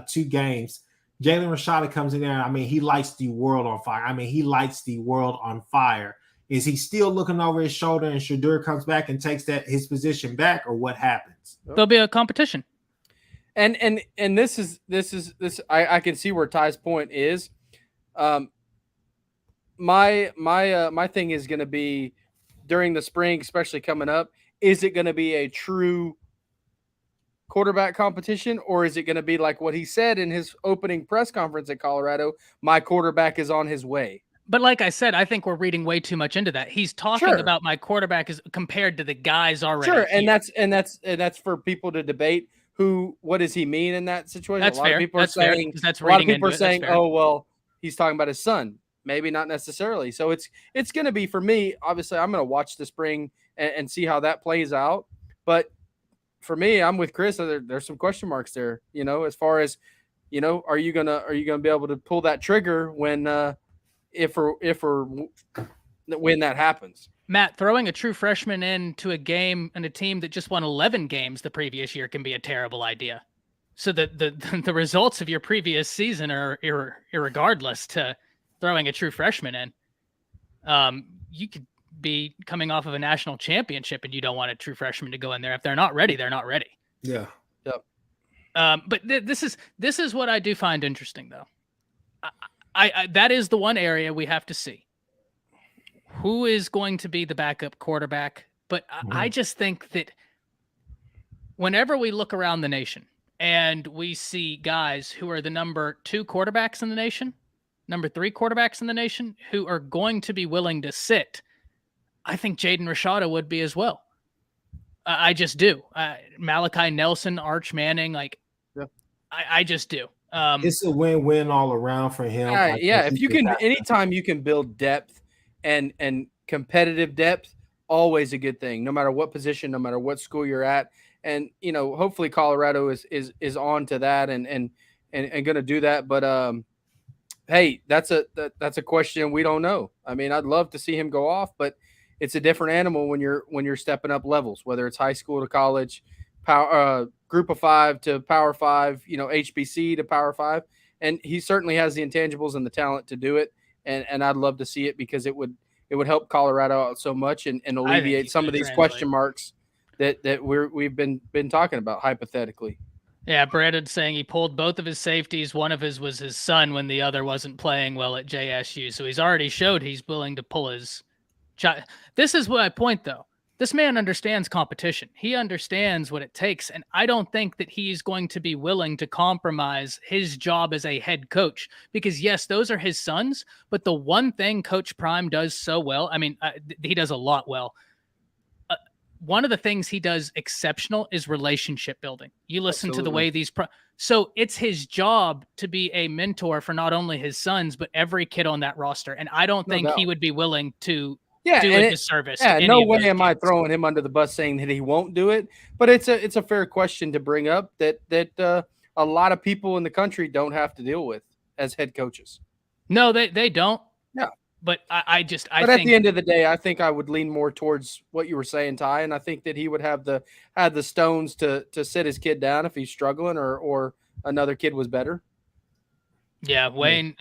2 games. Jalen Rashada comes in there. I mean, he lights the world on fire. Is he still looking over his shoulder and Shedeur comes back and takes his position back, or what happens? There'll be a competition. And this is I can see where Ty's point is. My thing is going to be during the spring, especially coming up. Is it going to be a true quarterback competition, or is it going to be like what he said in his opening press conference at Colorado? My quarterback is on his way. But like I said, I think we're reading way too much into that. He's talking about my quarterback is compared to the guys already. Sure, and that's for people to debate. What does he mean in that situation? That's fair. A lot of people are saying, oh, well, he's talking about his son. Maybe not necessarily. So it's going to be, for me, obviously, I'm going to watch the spring and see how that plays out. But for me, I'm with Chris. There's some question marks there, as far as, are you gonna be able to pull that trigger when when that happens? Matt, throwing a true freshman into a game and a team that just won 11 games the previous year can be a terrible idea. So the results of your previous season are irregardless to throwing a true freshman in. you could be coming off of a national championship and you don't want a true freshman to go in there. If they're not ready, they're not ready. Yeah. Yep. But this is what I do find interesting, though. I that is the one area we have to see. Who is going to be the backup quarterback? But I just think that whenever we look around the nation and we see guys who are the number 2 quarterbacks in the nation, number 3 quarterbacks in the nation, who are going to be willing to sit, I think Jaden Rashada would be as well. I just do. Malachi Nelson, Arch Manning, like, yeah. I just do. It's a win-win all around for him. Yeah, if you can, anytime you can build depth and competitive depth, always a good thing, no matter what position, no matter what school you're at. And, you know, hopefully Colorado is on to that and going to do that. But, hey, that's a question we don't know. I mean, I'd love to see him go off, but it's a different animal when you're stepping up levels, whether it's high school to college, group of 5 to Power 5, you know, HBC to Power 5. And he certainly has the intangibles and the talent to do it. And I'd love to see it because it would help Colorado out so much and alleviate some of these question marks that we've been talking about hypothetically. Yeah, Brandon's saying he pulled both of his safeties. One of his was his son when the other wasn't playing well at JSU. So he's already showed he's willing to pull his child. This is what I point, though. This man understands competition. He understands what it takes. And I don't think that he's going to be willing to compromise his job as a head coach because, yes, those are his sons. But the one thing Coach Prime does so well, I mean, he does a lot well. One of the things he does exceptional is relationship building. You listen to the way so it's his job to be a mentor for not only his sons, but every kid on that roster. And I don't think he would be willing to do a disservice. Yeah, no way am I throwing him under the bus saying that he won't do it. But it's a fair question to bring up that a lot of people in the country don't have to deal with as head coaches. No, they don't. Yeah. But I think at the end of the day, I think I would lean more towards what you were saying, Ty, and I think that he would have the stones to sit his kid down if he's struggling or another kid was better. Yeah, Wayne,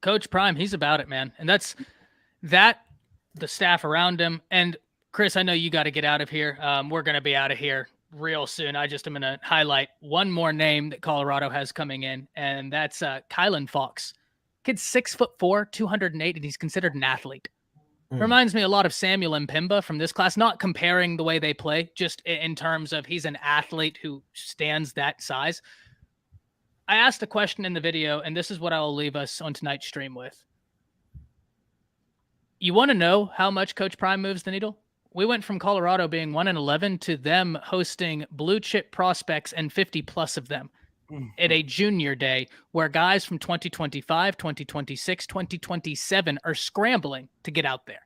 Coach Prime, he's about it, man. And that's the staff around him. And Chris, I know you got to get out of here. We're going to be out of here real soon. I just am going to highlight one more name that Colorado has coming in, and that's Kylan Fox. Kid's 6'4", 208, and he's considered an athlete. Reminds me a lot of Samuel Mpimba from this class, not comparing the way they play, just in terms of he's an athlete who stands that size. I asked a question in the video, and this is what I will leave us on tonight's stream with. You want to know how much Coach Prime moves the needle? We went from Colorado being 1-11 to them hosting blue chip prospects and 50+ of them at a junior day where guys from 2025, 2026, 2027 are scrambling to get out there.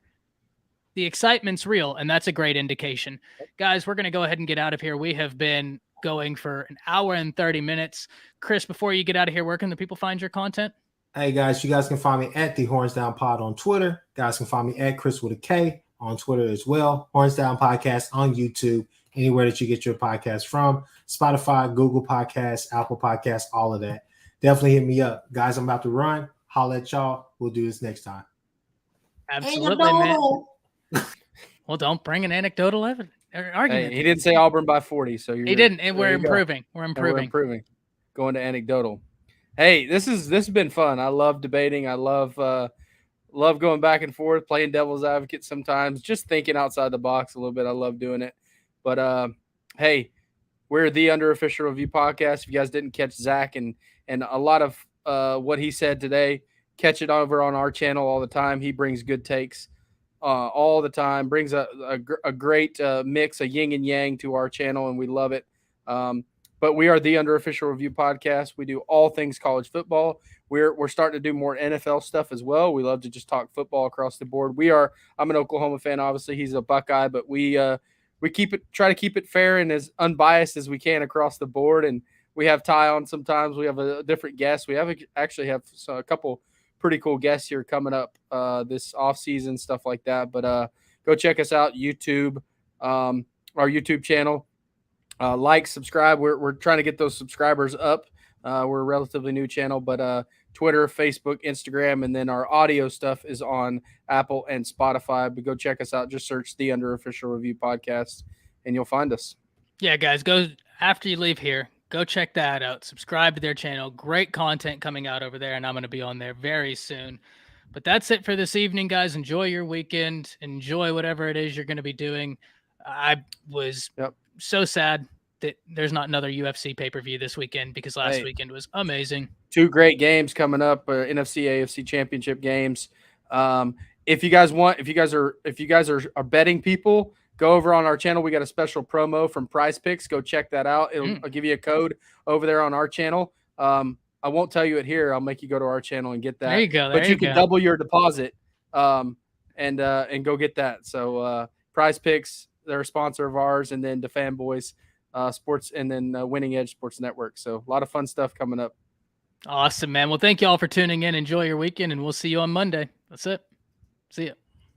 The excitement's real, and that's a great indication. Guys, we're going to go ahead and get out of here. We have been going for an hour and 30 minutes. Chris, before you get out of here, where can the people find your content? Hey, guys, you guys can find me at the Horns Down Pod on Twitter. Guys can find me at Chris with a K on Twitter as well. Horns Down Podcast on YouTube, anywhere that you get your podcast from. Spotify, Google Podcasts, Apple Podcasts, all of that. Definitely hit me up. Guys, I'm about to run. Holla at y'all. We'll do this next time. Absolutely, man. Well, don't bring an anecdotal argument. Hey, he didn't say Auburn by 40, so he didn't, and we're improving. We're improving. Going to anecdotal. Hey, this has been fun. I love debating. I love going back and forth, playing devil's advocate sometimes, just thinking outside the box a little bit. I love doing it. But hey, we're the Under Official Review podcast. If you guys didn't catch Zach and a lot of what he said today, catch it over on our channel all the time. He brings good takes all the time, brings a great mix, a yin and yang to our channel, and we love it. But we are the Under Official Review podcast. We do all things college football. We're starting to do more NFL stuff as well. We love to just talk football across the board. I'm an Oklahoma fan, obviously. He's a Buckeye, but we try to keep it fair and as unbiased as we can across the board. And we have Ty on sometimes. We have a different guest. We actually have a couple pretty cool guests here coming up this off season, stuff like that. But go check us out, YouTube, our YouTube channel. Like, subscribe. We're trying to get those subscribers up. We're a relatively new channel, but Twitter, Facebook, Instagram, and then our audio stuff is on Apple and Spotify. But go check us out. Just search the Under Official Review Podcast, and you'll find us. Yeah, guys, go after you leave here. Go check that out. Subscribe to their channel. Great content coming out over there, and I'm going to be on there very soon. But that's it for this evening, guys. Enjoy your weekend. Enjoy whatever it is you're going to be doing. I was so sad that there's not another UFC pay-per-view this weekend because last weekend was amazing. 2 great games coming up, NFC, AFC championship games. If you guys are betting people, go over on our channel. We got a special promo from Prize Picks. Go check that out. I'll give you a code over there on our channel. I won't tell you it here. I'll make you go to our channel and get that. There you go. But you can double your deposit and go get that. So Prize Picks, they're a sponsor of ours, and then the Fanboys Sports, and then Winning Edge Sports Network. So a lot of fun stuff coming up. Awesome, man. Well, thank you all for tuning in. Enjoy your weekend, and we'll see you on Monday. That's it. See ya.